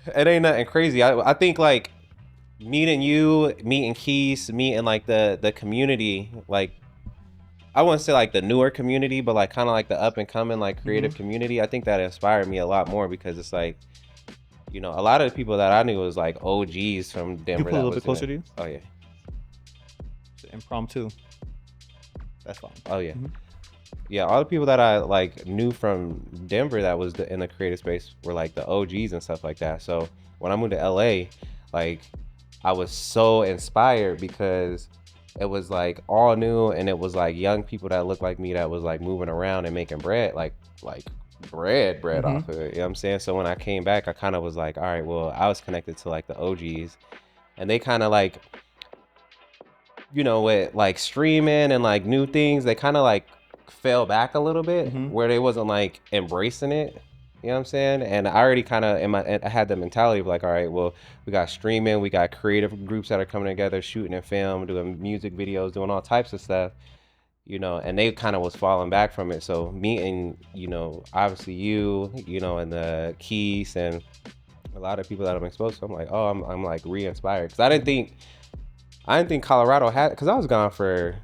It ain't nothing crazy. I think like meeting you, meeting Keys, meeting like the community, like I wouldn't say like the newer community, but like kind of like the up and coming like creative community. I think that inspired me a lot more because it's like, a lot of the people that I knew was like OGs from You can Denver pull a that little was bit closer to you. Oh yeah. Impromptu. That's fine. Oh yeah. Yeah, all the people that I like knew from Denver that was in the creative space were like the OGs and stuff like that. So when I moved to LA, like I was so inspired because it was like all new and it was like young people that looked like me that was like moving around and making bread, like bread off of it. You know what I'm saying? So when I came back, I kind of was like, all right, well, I was connected to like the OGs and they kind of like, with like streaming and like new things, they kind of like fell back a little bit where they wasn't like embracing it. You know what I'm saying? And I already kind of I had the mentality of like, all right, well, we got streaming, we got creative groups that are coming together, shooting and film, doing music videos, doing all types of stuff, and they kind of was falling back from it. So meeting, obviously and the Keys and a lot of people that I'm exposed to, I'm like, oh, I'm like re-inspired because I didn't think Colorado had, because I was gone for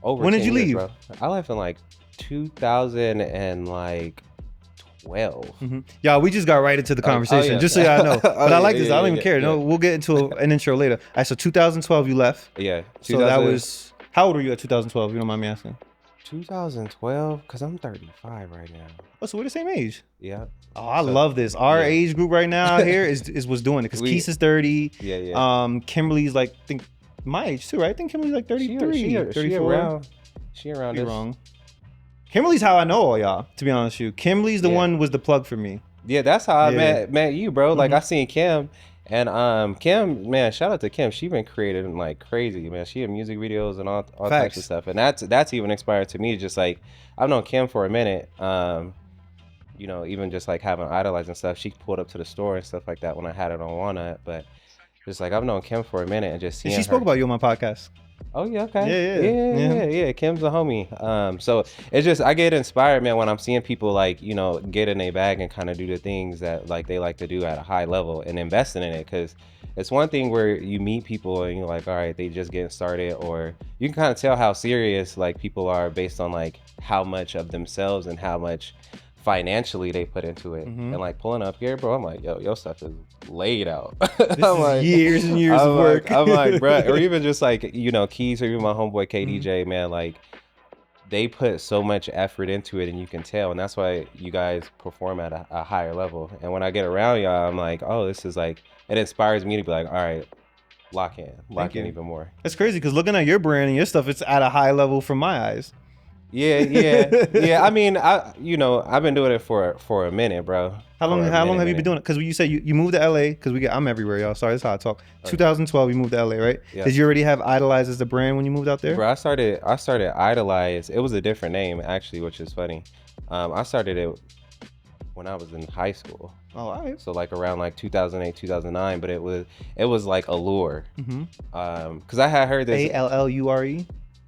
over. When 10 did you years, leave? bro. I left in like 2012. Yeah, we just got right into the conversation, just so y'all know. But I like this. I don't even care. No, we'll get into an intro later. All right, so 2012 you left. Yeah. So that was, how old were you at 2012? You don't mind me asking? 2012, because I'm 35 right now. Oh, so we're the same age. Yeah. Oh, I love this. Our age group right now here is what's doing it, because Keith is 30. Yeah. Kimberly's like, I think my age too, right? I think Kimberly's like 33, 34. She around this. Wrong. Kimberly's how I know all y'all, to be honest with you. Kimberly's the one was the plug for me. Yeah, that's how I met you, bro. Like I seen Kim, and Kim, man, shout out to Kim. She been creating like crazy, man. She had music videos and all types of stuff, and that's even inspired to me. Just like I've known Kim for a minute. Even just like having idolized and stuff. She pulled up to the store and stuff like that when I had it on Walnut, but just like I've known Kim for a minute and just seeing she spoke about you on my podcast. Oh yeah, okay. Yeah. Kim's a homie. So it's just I get inspired, man, when I'm seeing people like get in a bag and kind of do the things that like they like to do at a high level and investing in it, because it's one thing where you meet people and you're like, all right, they just getting started, or you can kind of tell how serious like people are based on like how much of themselves and how much financially they put into it. And like pulling up here, bro, I'm like, yo, your stuff is laid out. This is like, years and years of work. I'm like, bro, or even just like Keys or even my homeboy KDJ, man, like they put so much effort into it, and you can tell, and that's why you guys perform at a higher level. And when I get around y'all, I'm like, oh, this is like, it inspires me to be like, all right, lock in even more. It's crazy because looking at your brand and your stuff, it's at a high level from my eyes. Yeah. I mean, I've been doing it for a minute, bro. How long have you been doing it? Because you said you moved to LA, because I'm everywhere, y'all. Sorry, that's how I talk. 2012, you moved to LA, right? Yeah. Did you already have Idolize as the brand when you moved out there? Bro, I started Idolize. It was a different name actually, which is funny. I started it when I was in high school. Oh, all right. So like around like 2008, 2009, but it was like Allure. Because I had heard this. ALLURE.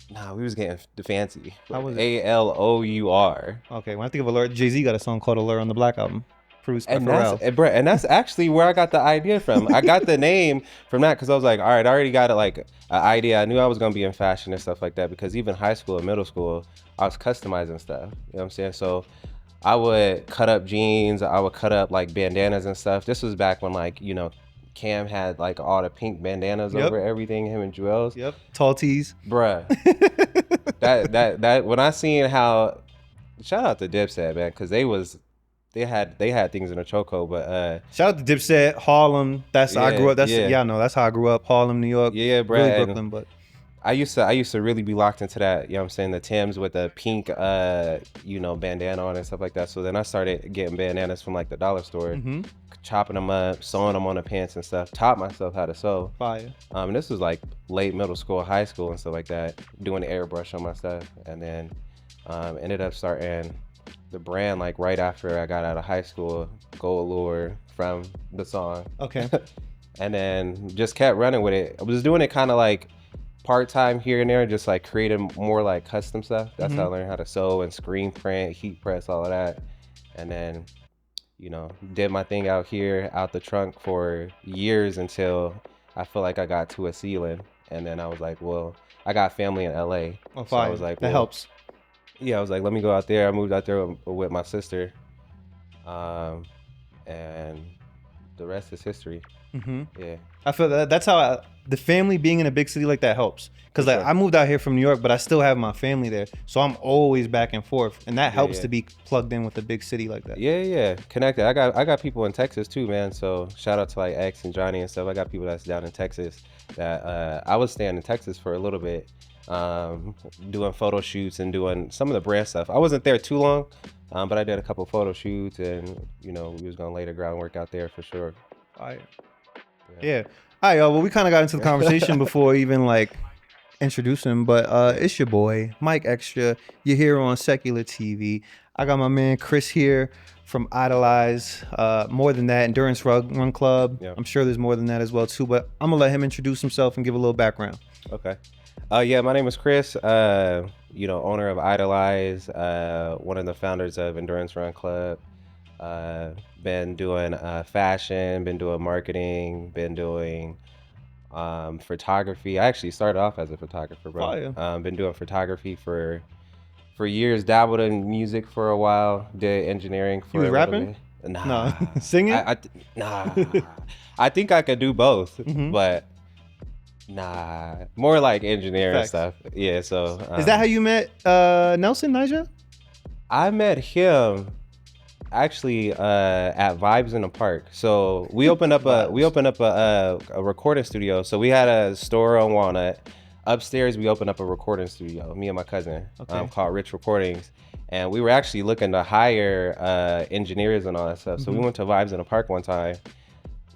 Nah, we was getting fancy. How was it? ALOUR. Okay, when I think of Allure, Jay-Z got a song called Allure on the Black Album. Produced by Pharrell. And that's actually where I got the idea from. I got the name from that because I was like, all right, I already got like an idea. I knew I was gonna be in fashion and stuff like that, because even high school and middle school, I was customizing stuff. You know what I'm saying? So I would cut up jeans. I would cut up like bandanas and stuff. This was back when like Cam had like all the pink bandanas over everything, him and Jewels. Yep. Tall tees. Bruh. that when I seen how, shout out to Dipset, man, because they had things in a chokehold, but shout out to Dipset, Harlem. That's I grew up. That's that's how I grew up. Harlem, New York. Yeah, bro. Really Brooklyn, but I used to really be locked into that, you know what I'm saying, the Timbs with the pink bandana on and stuff like that. So then I started getting bandanas from like the dollar store, chopping them up, sewing them on the pants and stuff, taught myself how to sew. Fire. And this was like late middle school, high school and stuff like that, doing the airbrush on my stuff. And then ended up starting the brand like right after I got out of high school, Go Allure, from the song. Okay. And then just kept running with it. I was doing it kind of like part-time here and there, just like creating more like custom stuff. That's how I learned how to sew and screen print, heat press, all of that. And then did my thing out here, out the trunk for years until I feel like I got to a ceiling. And then I was like, well, I got family in LA. Oh, so I was like, that helps. Yeah, I was like, let me go out there. I moved out there with my sister. And the rest is history. Yeah. I feel that's how the family being in a big city like that helps. Because I moved out here from New York, but I still have my family there. So I'm always back and forth. And that helps to be plugged in with a big city like that. Yeah. Connected. I got people in Texas too, man. So shout out to like X and Johnny and stuff. I got people that's down in Texas that I was staying in Texas for a little bit, doing photo shoots and doing some of the brand stuff. I wasn't there too long, but I did a couple photo shoots and, we was going to lay the groundwork out there for sure. Yeah. All right, y'all. Well, we kind of got into the conversation before even like introducing him, but it's your boy, mikextra. You're here on Secular TV. I got my man Chris here from Idolize. More than that, Endurance Run Club. I'm sure there's more than that as well too, but I'm gonna let him introduce himself and give a little background. Okay. Yeah, my name is Chris. Owner of Idolize, one of the founders of Endurance Run Club. Been doing fashion, been doing marketing, been doing photography. I actually started off as a photographer, bro. Been doing photography for years. Dabbled in music for a while. Did engineering for a rapping? Bit. Nah. Singing? Nah. I think I could do both, but nah. More like engineering stuff. Yeah. So is that how you met Nelson Nyjah? I met him actually at Vibes in the Park. So we opened up a recording studio. So we had a store on Walnut. Upstairs we opened up a recording studio, me and my cousin, called Rich Recordings. And we were actually looking to hire engineers and all that stuff. So we went to Vibes in the Park one time,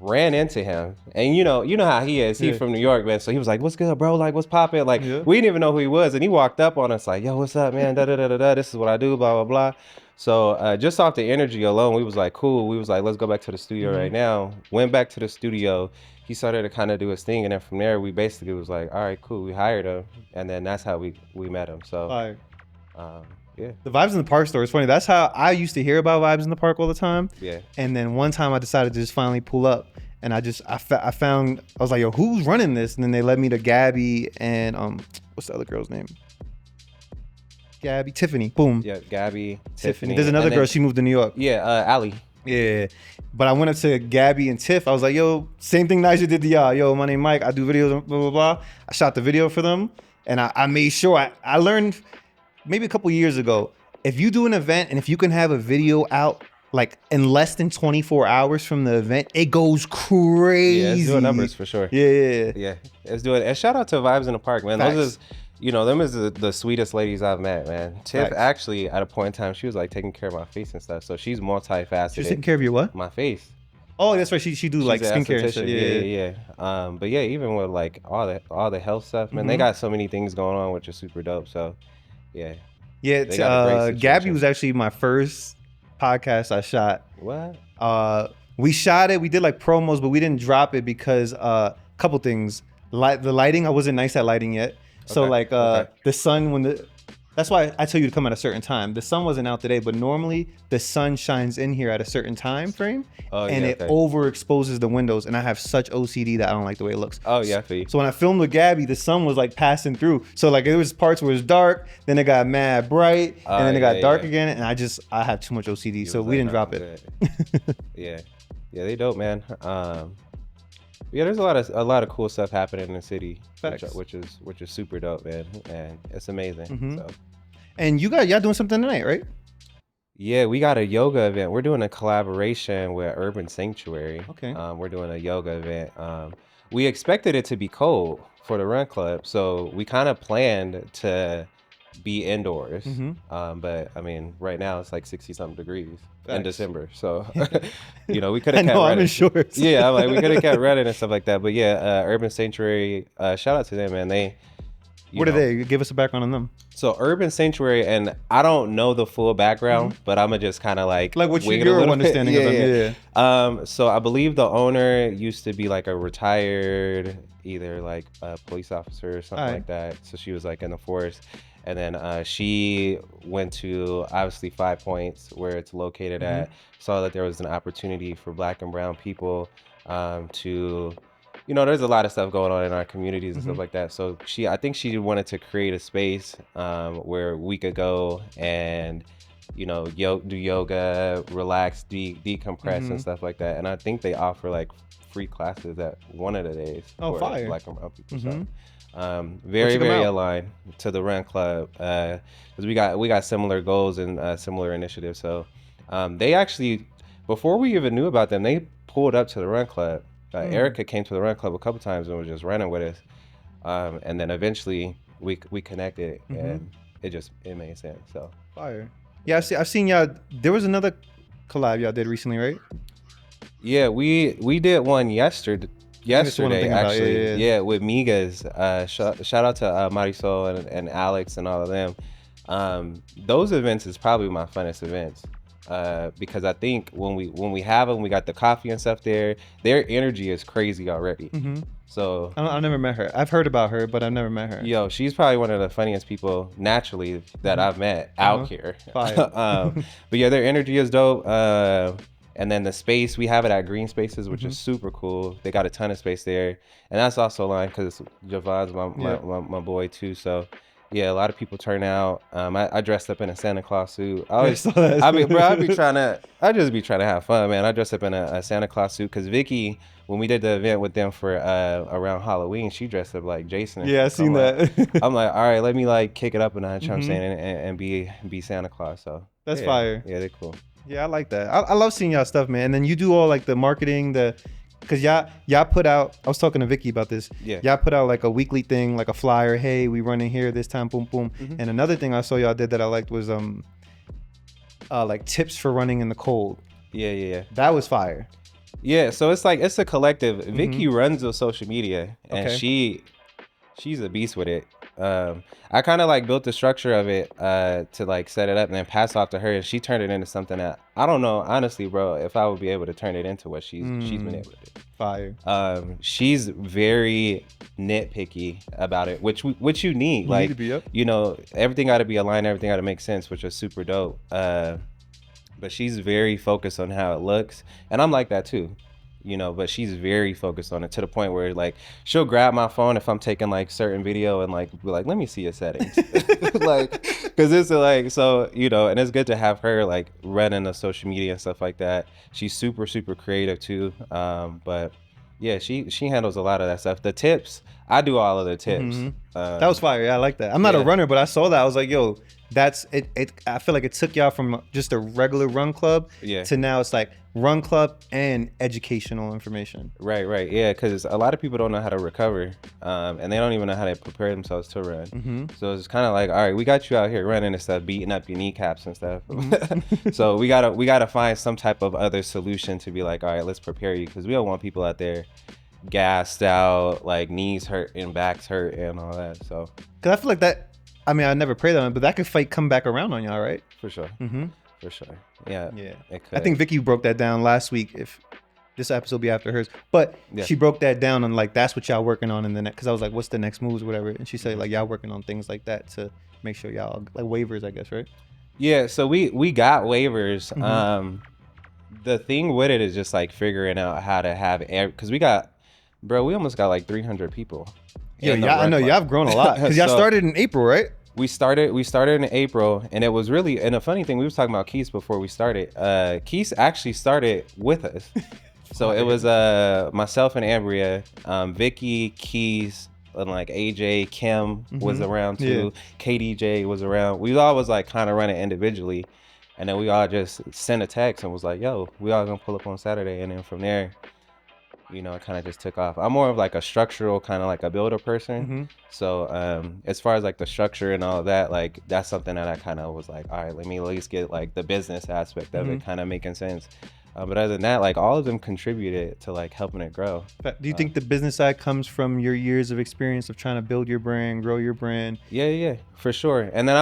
ran into him, and you know how he is. He's from New York, man. So he was like, "What's good, bro? Like, what's poppin'?" Like, we didn't even know who he was, and he walked up on us like, "Yo, what's up, man? Da da da da da. This is what I do, blah blah blah." So just off the energy alone, we was like, cool. We was like, let's go back to the studio right now. Went back to the studio. He started to kind of do his thing, and then from there, we basically was like, all right, cool. We hired him, and then that's how we met him. So, yeah. The Vibes in the Park store is funny. That's how I used to hear about Vibes in the Park all the time. Yeah. And then one time I decided to just finally pull up, and I found, I was like, yo, who's running this? And then they led me to Gabby and what's the other girl's name? Tiffany. Boom. Yeah, Gabby, Tiffany. There's another girl. She moved to New York. Yeah, Allie. Yeah. But I went up to Gabby and Tiff. I was like, yo, same thing Nyjah did to y'all. Yo, my name Mike. I do videos, blah, blah, blah. I shot the video for them. And I made sure, I learned maybe a couple years ago, if you do an event and if you can have a video out like in less than 24 hours from the event, it goes crazy. Yeah, it's doing numbers for sure. Yeah. It's doing. And shout out to Vibes in the Park, man. Facts. Those is, them is the sweetest ladies I've met, man. Tiff actually at a point in time, she was like taking care of my face and stuff. So she's multifaceted. She's taking care of your what? My face. Oh, that's right. She do like skincare and shit. Yeah. But yeah, even with like all the health stuff, man, they got so many things going on, which is super dope. So yeah. Yeah. Gabby was actually my first podcast I shot. What? We shot it. We did like promos, but we didn't drop it because couple things. The lighting, I wasn't nice at lighting yet. So the sun, that's why I tell you to come at a certain time. The sun wasn't out today, but normally the sun shines in here at a certain time frame, it overexposes the windows. And I have such OCD that I don't like the way it looks. Oh yeah, I feel you. So when I filmed with Gabby, the sun was like passing through. So like there was parts where it was dark, then it got mad bright, and then it got dark again. And I have too much OCD, so we didn't drop it. Yeah, they dope, man. Yeah, there's a lot of cool stuff happening in the city, which is super dope, man, and it's amazing. So. And y'all doing something tonight, right? Yeah, we got a yoga event. We're doing a collaboration with Urban Sanctuary. Okay. We're doing a yoga event. We expected it to be cold for the run club, so we kind of planned to be indoors. But I mean, right now it's like 60-something degrees in December. So, we could have kept I'm in shorts. Yeah, I'm like, we could have kept running and stuff like that. But yeah, Urban Sanctuary, shout out to them, man. What are they? Give us a background on them. So Urban Sanctuary, and I don't know the full background, but I'm gonna just kind of like what your understanding of them. Yeah. So I believe the owner used to be like a retired, either like a police officer or something like that. So she was like in the force, And then she went to obviously 5 Points where it's located at, saw that there was an opportunity for Black and brown people to, there's a lot of stuff going on in our communities and stuff like that. So I think she wanted to create a space where we could go and, do yoga, relax, decompress and stuff like that. And I think they offer like free classes at one of the days for fire. Black and brown people. So very aligned to the Run Club because we got similar goals and similar initiatives. So they actually, before we even knew about them, they pulled up to the Run Club. Erica came to the Run Club a couple times and was just running with us, and then eventually we connected and it made sense. So fire. Yeah, I've seen y'all. There was another collab y'all did recently, right? Yeah, we did one yesterday actually. Yeah, with Migas. Shout out to Marisol and Alex and all of them. Those events is probably my funnest events. Because I think when we have them, we got the coffee and stuff there. Their energy is crazy already. So I've never met her. I've heard about her, but I've never met her. Yo, she's probably one of the funniest people naturally that I've met out here. But yeah, their energy is dope. And then the space, we have it at Green Spaces, which is super cool. They got a ton of space there, and that's also aligned because Javon's my boy too. So. Yeah, a lot of people turn out. I dressed up in a Santa Claus suit. I just be trying to have fun, man. I dressed up in a Santa Claus suit because Vicky, when we did the event with them for around Halloween, she dressed up like Jason. Yeah, I seen that. I'm like, all right, let me like kick it up a notch. I'm saying and be Santa Claus. So that's fire. Yeah, they're cool. Yeah, I like that. I love seeing y'all stuff, man. And then you do all like the marketing, because y'all put out, I was talking to Vicky about this. Yeah. Y'all put out like a weekly thing, like a flyer. Hey, we running here this time, boom, boom. And another thing I saw y'all did that I liked was like tips for running in the cold. Yeah. That was fire. Yeah, so it's like, it's a collective. Vicky runs the social media and she's a beast with it. I kind of like built the structure of it to like set it up and then pass off to her, and she turned it into something that I don't know honestly, bro, if I would be able to turn it into what she's been able to do. Fire. She's very nitpicky about it, which you need. You like need to be up. Everything got to be aligned, everything got to make sense, which is super dope. But she's very focused on how it looks, and I'm like that too. But she's very focused on it to the point where like she'll grab my phone if I'm taking like certain video and like be like, let me see your settings. Like, cause it's like, so, and it's good to have her like running the social media and stuff like that. She's super, super creative too. But yeah, she handles a lot of that stuff. The tips, I do all of the tips. That was fire. Yeah, I like that. I'm not a runner, but I saw that. I was like, yo, that's it. I feel like it took y'all from just a regular run club to now it's like run club and educational information. Right. Yeah, because a lot of people don't know how to recover, and they don't even know how to prepare themselves to run. So it's kind of like, all right, we got you out here running and stuff, beating up your kneecaps and stuff. So we gotta find some type of other solution to be like, all right, let's prepare you, because we don't want people out there gassed out, like knees hurt and backs hurt and all that. So because I feel like that. I mean, I never prayed on it, but that could come back around on y'all, right? For sure. For sure. Yeah. It could. I think Vicky broke that down last week. If this episode will be after hers, but she broke that down on like that's what y'all working on in the next. Because I was like, what's the next moves, or whatever, and she said like y'all working on things like that to make sure y'all like waivers, I guess, right? Yeah. So we got waivers. The thing with it is just like figuring out how to have because we almost got like 300 people. Yeah, I know y'all have grown a lot because y'all started in April, right? We started in April, and it was really, and a funny thing, we was talking about Keith before we started. Keith actually started with us. So it was myself and Ambria, Vicky, Keith, and like AJ, Kim was around too. KDJ was around. We all was like kind of running individually, and then we all just sent a text and was like, yo, we all gonna pull up on Saturday. And then from there, it kind of just took off. I'm more of like a structural kind of like a builder person. So as far as like the structure and all of that, like that's something that I kind of was like, all right, let me at least get like the business aspect of it kind of making sense. But other than that, like all of them contributed to like helping it grow. Do you think the business side comes from your years of experience of trying to build your brand, grow your brand? Yeah, for sure. And then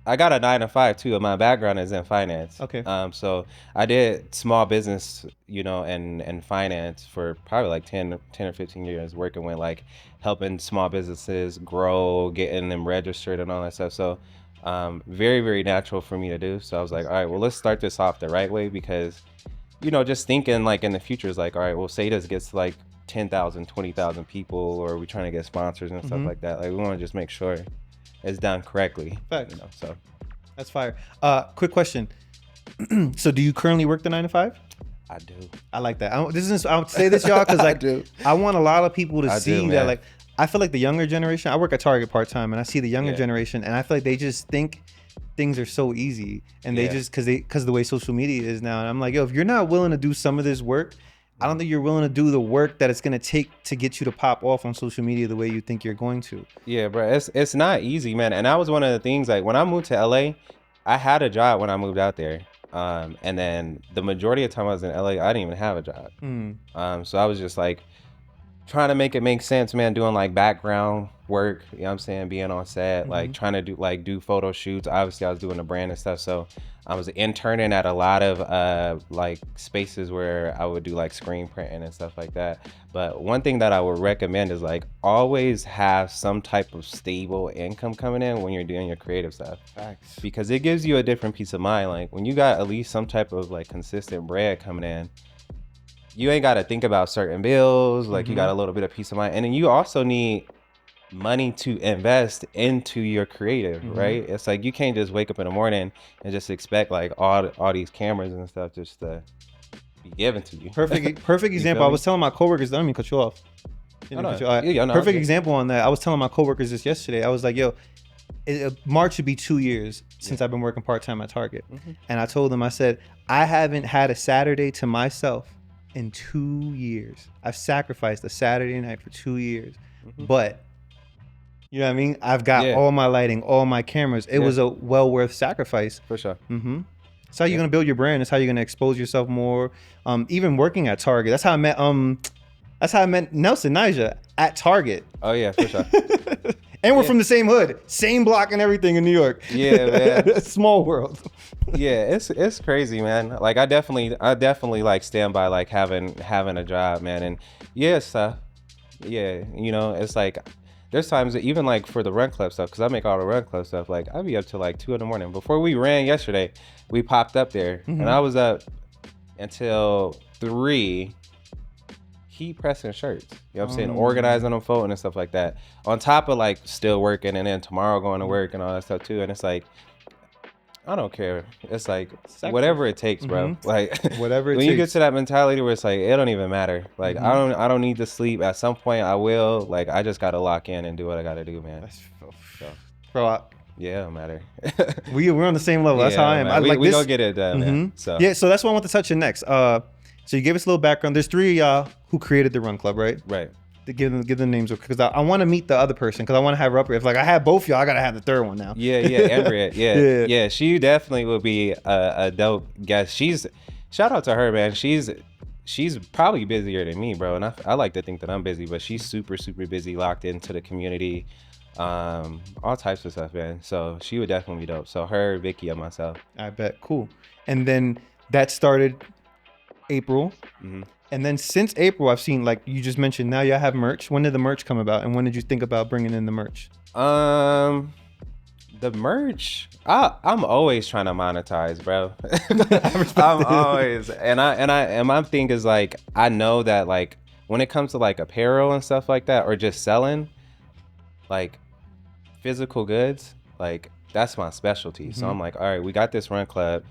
I got a 9 to 5 too, and my background is in finance. Okay. So I did small business, and finance for probably like 10 or 15 years, working with like helping small businesses grow, getting them registered and all that stuff. So very, very natural for me to do. So I was like, all right, well, let's start this off the right way, because, just thinking like in the future is like, all right, well, say this gets to like 10,000, 20,000 people, or we're trying to get sponsors and stuff like that. Like, we want to just make sure it's done correctly. Facts. So That's fire. Quick question. So do you currently work the 9 to 5? I do. I like that. I'll say this, y'all, because like I want a lot of people to see that. Like, I feel like the younger generation. I work at Target part time, and I see the younger generation, and I feel like they just think things are so easy, and they just because of the way social media is now. And I'm like, yo, if you're not willing to do some of this work, I don't think you're willing to do the work that it's gonna take to get you to pop off on social media the way you think you're going to. Yeah, bro, it's not easy, man. And that was one of the things. Like, when I moved to LA, I had a job when I moved out there, and then the majority of the time I was in LA, I didn't even have a job. So I was just like trying to make it make sense, man, doing like background work, you know what I'm saying, being on set, like trying to do photo shoots. Obviously I was doing the brand and stuff, so I was interning at a lot of like spaces where I would do like screen printing and stuff like that. But one thing that I would recommend is like always have some type of stable income coming in when you're doing your creative stuff. Facts. Because it gives you a different peace of mind. Like, when you got at least some type of like consistent bread coming in, you ain't got to think about certain bills. Like, you got a little bit of peace of mind. And then you also need money to invest into your creative, right? It's like you can't just wake up in the morning and just expect like all these cameras and stuff just to be given to you. Perfect example. I was telling my coworkers, I don't mean cut you off. Perfect example on that. I was telling my coworkers this yesterday. I was like, yo, March should be 2 years since I've been working part-time at Target. And I told them, I said, I haven't had a Saturday to myself in 2 years. I've sacrificed a Saturday night for 2 years. But you know what I mean? I've got all my lighting, all my cameras. It was a well worth sacrifice. For sure. It's how you're gonna build your brand. It's how you're gonna expose yourself more. Even working at Target. That's how I met Nelson Nija at Target. Oh yeah, for sure. And we're from the same hood, same block and everything in New York. Yeah, man. Small world. Yeah, it's crazy, man. Like, I definitely like stand by like having a job, man. And it's like there's times that even like for the Run Club stuff, because I make all the Run Club stuff, like I'd be up till like 2 a.m. Before we ran yesterday, we popped up there and I was up until 3, heat pressing shirts, you know what I'm saying, organizing them, folding and stuff like that, on top of like still working, and then tomorrow going to work and all that stuff too. And it's like, I don't care. It's like whatever it takes, bro. Like, whatever it when takes. you get to that mentality where it's like, it don't even matter. Like, I don't need to sleep. At some point I will. Like, I just gotta lock in and do what I gotta do, man. Bro, yeah, it don't matter. we're on the same level. That's how I am. We gonna get it done, man. So so that's what I want to touch on next. So you gave us a little background. There's 3 of y'all who created the Run Club, right? Right. To give them names, because I want to meet the other person, because I want to have her up here. If like I have both y'all, I gotta have the third one now. Embriette. Yeah. She definitely will be a dope guest. Shout out to her, man. She's probably busier than me, bro. And I like to think that I'm busy, but she's super, super busy, locked into the community, all types of stuff, man. So she would definitely be dope. So her, Vicky, and myself. I bet. Cool. And then that started April. And then since April, I've seen, like you just mentioned, now y'all have merch. When did the merch come about, and when did you think about bringing in the merch? The merch, I'm always trying to monetize, bro. I'm always, and my thing is like, I know that like when it comes to like apparel and stuff like that, or just selling like physical goods, like that's my specialty. So I'm like, all right, we got this Run Club.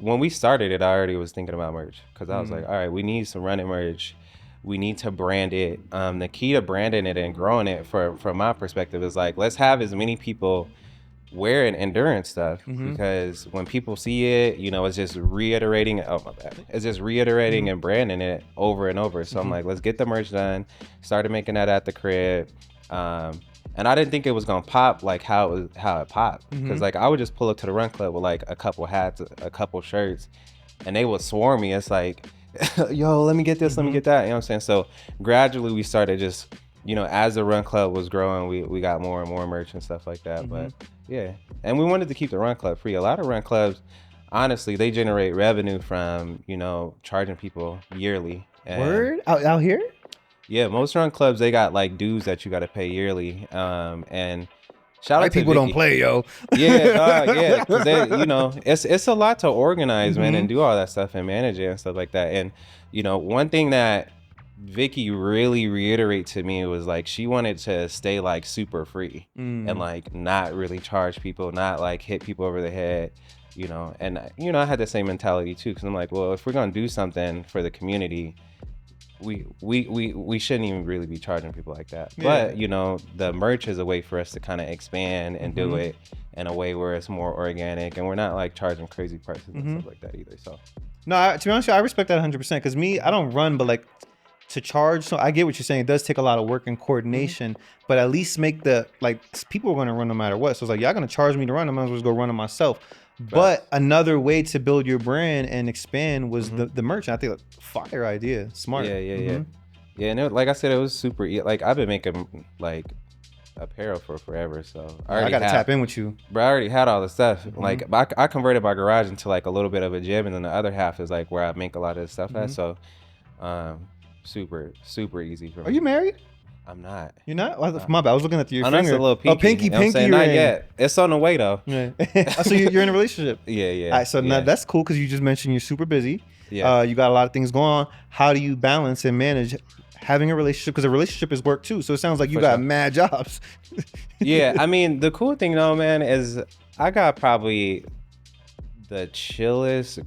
When we started it, I already was thinking about merch, because I was like, all right, we need some running merch. We need to brand it. The key to branding it and growing it, from my perspective, is like, let's have as many people wearing endurance stuff, because when people see it, it's just reiterating. Oh my bad. It's just reiterating and branding it over and over. So I'm like, let's get the merch done. Started making that at the crib. And I didn't think it was gonna pop like how it popped, because like I would just pull up to the Run Club with like a couple hats, a couple shirts, and they would swarm me. It's like, yo, let me get this, let me get that. You know what I'm saying? So gradually we started just, as the Run Club was growing, we got more and more merch and stuff like that. But Yeah, and we wanted to keep the run club free. A lot of run clubs, honestly, they generate revenue from charging people yearly. And Word out here. yeah, most run clubs they got like dues that you got to pay yearly. And shout White out to people don't Vicky. play, yo. Yeah, dog, yeah, because it's a lot to organize, man, Mm-hmm. and do all that stuff and manage it and stuff like that. And one thing that Vicky really reiterate to me was like she wanted to stay like super free and like not really charge people, not like hit people over the head, and I had the same mentality too, because I'm like, well, if we're gonna do something for the community, we shouldn't even really be charging people like that. Yeah. But the merch is a way for us to kind of expand and do it in a way where it's more organic and we're not like charging crazy prices and stuff like that either. So No, to be honest with you, I respect that 100% because I don't run, but like to charge. So I get what you're saying. It does take a lot of work and coordination, but at least make people are going to run no matter what. So it's like, y'all going to charge me to run. I might as well just go run it myself. But another way to build your brand and expand was the merch. And I think like, fire idea. Smart. Yeah. And like I said, it was super. Like I've been making like apparel for forever, so I got to tap in with you. But I already had all the stuff. Like I converted my garage into like a little bit of a gym, and then the other half is like where I make a lot of the stuff at. So, super easy for me. Are you married? I'm not. You're not? My bad. I was looking at your finger. That's a little pinky. Oh, pinky. Not yet. It's on the way though. Yeah. So you're in a relationship. Yeah. All right, so now that's cool because you just mentioned you're super busy. Yeah. You got a lot of things going on. How do you balance and manage having a relationship? Because a relationship is work too. So it sounds like you got mad jobs. Yeah. I mean, the cool thing though, man, is I got probably the chillest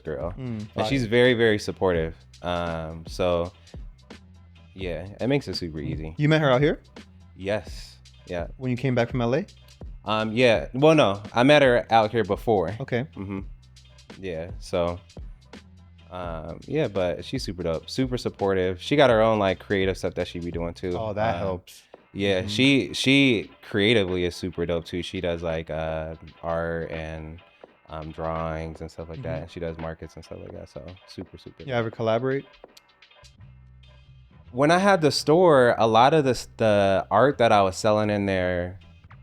girl, and she's very, very supportive. So yeah, it makes it super easy. You met her out here? Yes. Yeah. When you came back from LA? Yeah. Well, no, I met her out here before. Okay. Yeah. So, yeah, but she's super dope, super supportive. She got her own like creative stuff that she be doing too. Oh, that helps. Yeah, she creatively is super dope too. She does like art and drawings and stuff like that, and she does markets and stuff like that. So super. You ever collaborate? When I had the store, a lot of the art that I was selling in there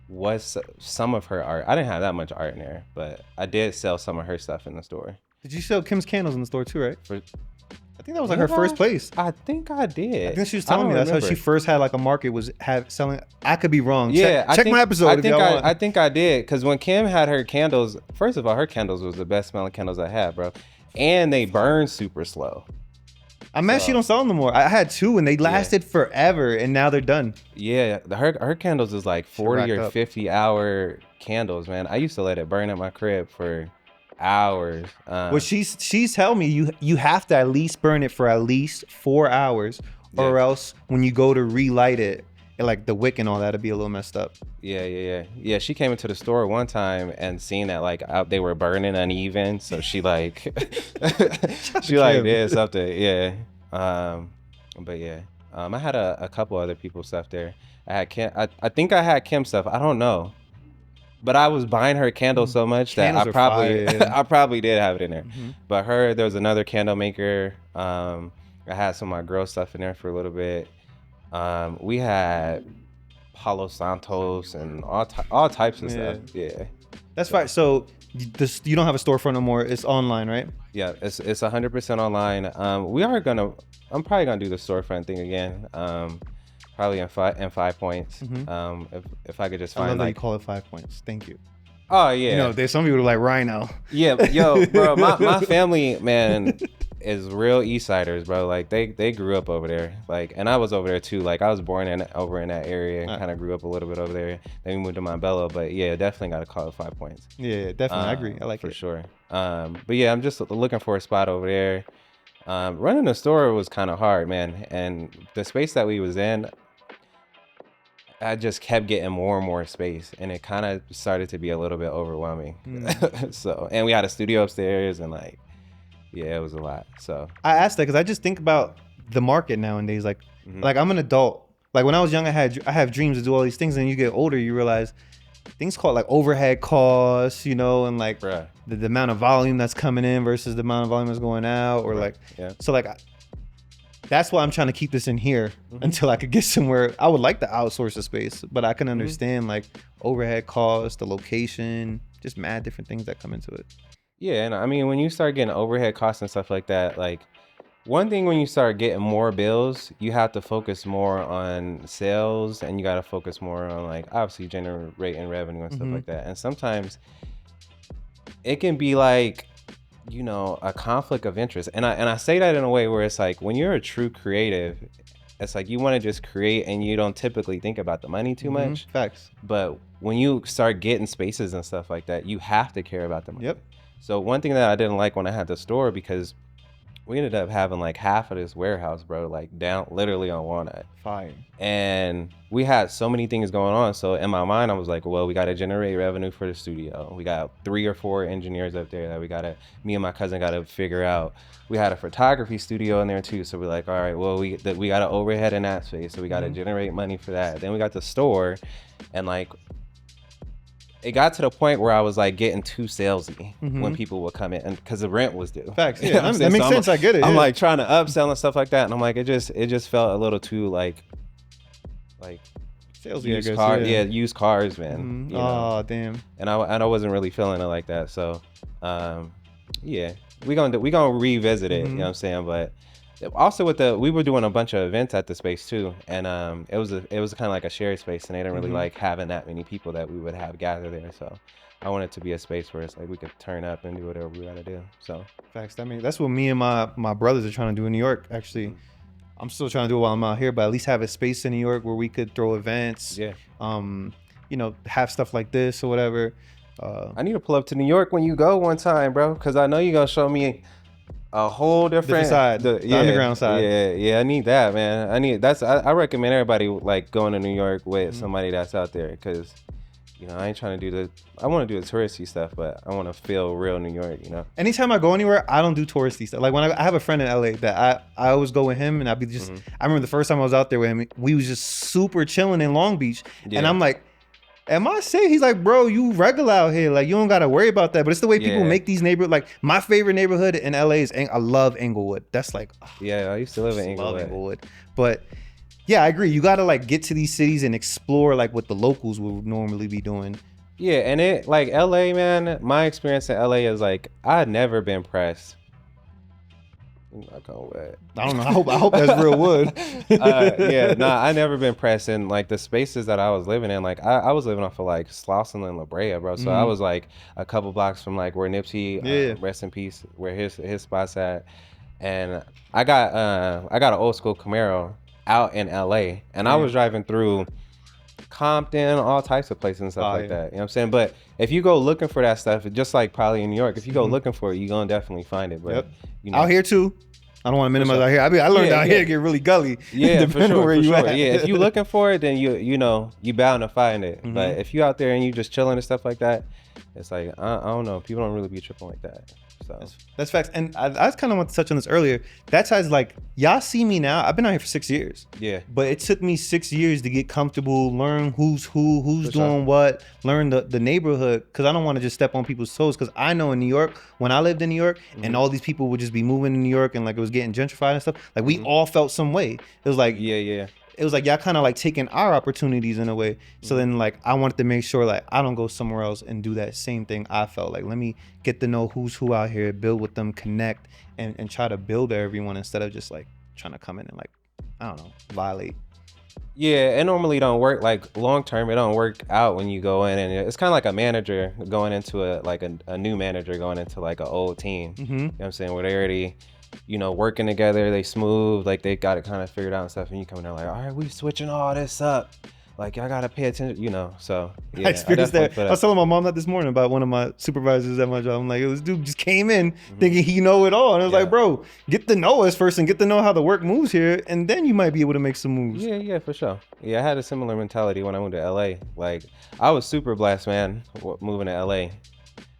was some of her art. I didn't have that much art in there, but I did sell some of her stuff in the store. Did you sell Kim's candles in the store too, right? I think that was like her first place. I think I did. I think she was telling me that's how she first had like a market was selling. I could be wrong. Yeah, check my episode if y'all want. I think I did, because when Kim had her candles, first of all, her candles was the best smelling candles I had, bro, and they burn super slow. I'm mad she don't sell them no more. I had two and they lasted forever, and now they're done. Yeah, her candles is like 40 or 50 hour candles, man. I used to let it burn at my crib for hours. Well, she's telling me you have to at least burn it for at least 4 hours, or else when you go to relight it, like the wick and all that'll be a little messed up. Yeah. She came into the store one time and seen that like they were burning uneven, so she like she like did something. Yeah. But yeah. I had a couple other people's stuff there. I had Kim. I think I had Kim stuff. I don't know. But I was buying her candles so much that I probably did have it in there. But there was another candle maker. I had some of my girl stuff in there for a little bit. We had Palo Santos and all types of stuff. Yeah, that's fine. So you don't have a storefront no more. It's online, right? Yeah, it's 100% online. I'm probably gonna do the storefront thing again. Probably in 5 Points. If I could just find, I love that like, you call it 5 Points. Thank you. Oh yeah. There's some people who are like Rhino. Yeah, yo, bro, my family, man, is real East Siders, bro. Like they grew up over there. Like, and I was over there too. Like I was born over in that area and kind of grew up a little bit over there. Then we moved to Montbello, but yeah, definitely got to call it 5 Points. Yeah, definitely. I agree. I like it for sure. But yeah, I'm just looking for a spot over there. Running the store was kind of hard, man, and the space that we was in, I just kept getting more and more space, and it kind of started to be a little bit overwhelming. So, and we had a studio upstairs, and like, yeah, it was a lot. So I asked that because I just think about the market nowadays. Like, like I'm an adult. Like when I was young, I have dreams to do all these things, and you get older, you realize things called like overhead costs, and like the amount of volume that's coming in versus the amount of volume that's going out, or so like. That's why I'm trying to keep this in here until I could get somewhere. I would like to outsource the space, but I can understand like overhead costs, the location, just mad different things that come into it. Yeah, and I mean, when you start getting overhead costs and stuff like that, like one thing when you start getting more bills, you have to focus more on sales, and you got to focus more on like obviously generating revenue and stuff like that. And sometimes it can be like, you know, a conflict of interest. And I say that in a way where it's like when you're a true creative, it's like you want to just create and you don't typically think about the money too much. Facts. But when you start getting spaces and stuff like that, you have to care about the money. Yep. So one thing that I didn't like when I had the store, because we ended up having like half of this warehouse, bro, like down literally on Walnut. Fire. And we had so many things going on. So in my mind, I was like, well, we got to generate revenue for the studio. We got 3 or 4 engineers up there that me and my cousin got to figure out. We had a photography studio in there too. So we're like, all right, well, we got an overhead in that space. So we got to generate money for that. Then we got the store, and like, it got to the point where I was like getting too salesy when people would come in, and because the rent was due. Facts. Yeah, that makes sense. I get it. I'm like trying to upsell and stuff like that, and I'm like, it just felt a little too like salesy. Used cars, used cars, man. You know? Oh damn. And I wasn't really feeling it like that. So, yeah, we gonna revisit it. You know what I'm saying? But also we were doing a bunch of events at the space too, and it was kind of like a shared space, and they didn't really like having that many people that we would have gather there. So I want it to be a space where it's like we could turn up and do whatever we gotta do. So facts. I mean, that's what me and my brothers are trying to do in New York. Actually, I'm still trying to do it while I'm out here, but at least have a space in New York where we could throw events. Yeah. You know, have stuff like this or whatever. I need to pull up to New York when you go one time, bro, because I know you're gonna show me a whole different side, the underground side. Yeah, I need that, man. I recommend everybody like going to New York with somebody that's out there, because you know, I ain't trying to I want to do the touristy stuff, but I want to feel real New York, you know. Anytime I go anywhere, I don't do touristy stuff. Like when I have a friend in LA that I always go with him, and I'd be just I remember the first time I was out there with him, we was just super chilling in Long Beach, and I'm like, am I safe? He's like, bro, you regular out here. Like, you don't got to worry about that. But it's the way people make these neighborhoods. Like, my favorite neighborhood in LA is, I love Inglewood. That's like, I used to live in Inglewood. But yeah, I agree. You got to like get to these cities and explore like what the locals would normally be doing. Yeah, and it like LA, man, my experience in LA is like, I'd never been pressed. I don't know. I hope that's real wood. I never been pressed. And like the spaces that I was living in, like I was living off of like Slauson and La Brea, bro. So I was like a couple blocks from like where Nipsey, rest in peace, where his spot's at. And I got an old school Camaro out in LA, and I was driving through Compton, all types of places and stuff like that. You know what I'm saying? But if you go looking for that stuff, just like probably in New York, if you go looking for it, you're gonna definitely find it. But you know, out here too. I don't want to minimize out here. I mean, I learned out here to get really gully. Yeah, for sure. Where you at. Yeah, if you looking for it, then you know you bound to find it. But if you out there and you just chilling and stuff like that, it's like I don't know. People don't really be tripping like that. So that's facts. And I kind of want to touch on this earlier. That's how it's like, y'all see me now. I've been out here for 6 years. Yeah. But it took me 6 years to get comfortable, learn who's doing what, learn the neighborhood. Because I don't want to just step on people's toes. Because I know in New York, when I lived in New York, and all these people would just be moving to New York, and like it was getting gentrified and stuff. Like we all felt some way. It was like it was like y'all kind of like taking our opportunities in a way. So then like I wanted to make sure like I don't go somewhere else and do that same thing I felt. Like let me get to know who's who out here, build with them, connect, and try to build everyone instead of just like trying to come in and like, I don't know, violate. Yeah, it normally don't work. Like long term, it don't work out when you go in, and it's kind of like a manager going into a new manager going into like an old team. You know what I'm saying? Where they already, you know, working together, they smooth, like they got it kind of figured out and stuff, and you come in there like, all right, we switching all this up, like y'all gotta pay attention, you know. So yeah, I experienced that. I was telling my mom that this morning about one of my supervisors at my job. I'm like, this dude just came in thinking he know it all, and I was like, bro, get to know us first and get to know how the work moves here, and then you might be able to make some moves. Yeah, for sure. Yeah, I had a similar mentality when I went to LA. Like I was super blessed, man, moving to LA.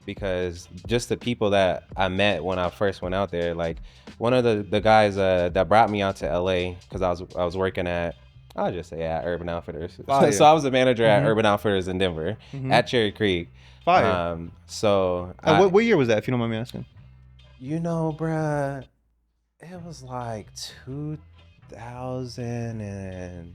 Because just the people that I met when I first went out there, like one of the guys that brought me out to LA, because I was working at, I'll just say at Urban Outfitters. So I was a manager at Urban Outfitters in Denver at Cherry Creek. Fire. So what year was that, if you don't mind me asking? You know, bruh, it was like 2000 and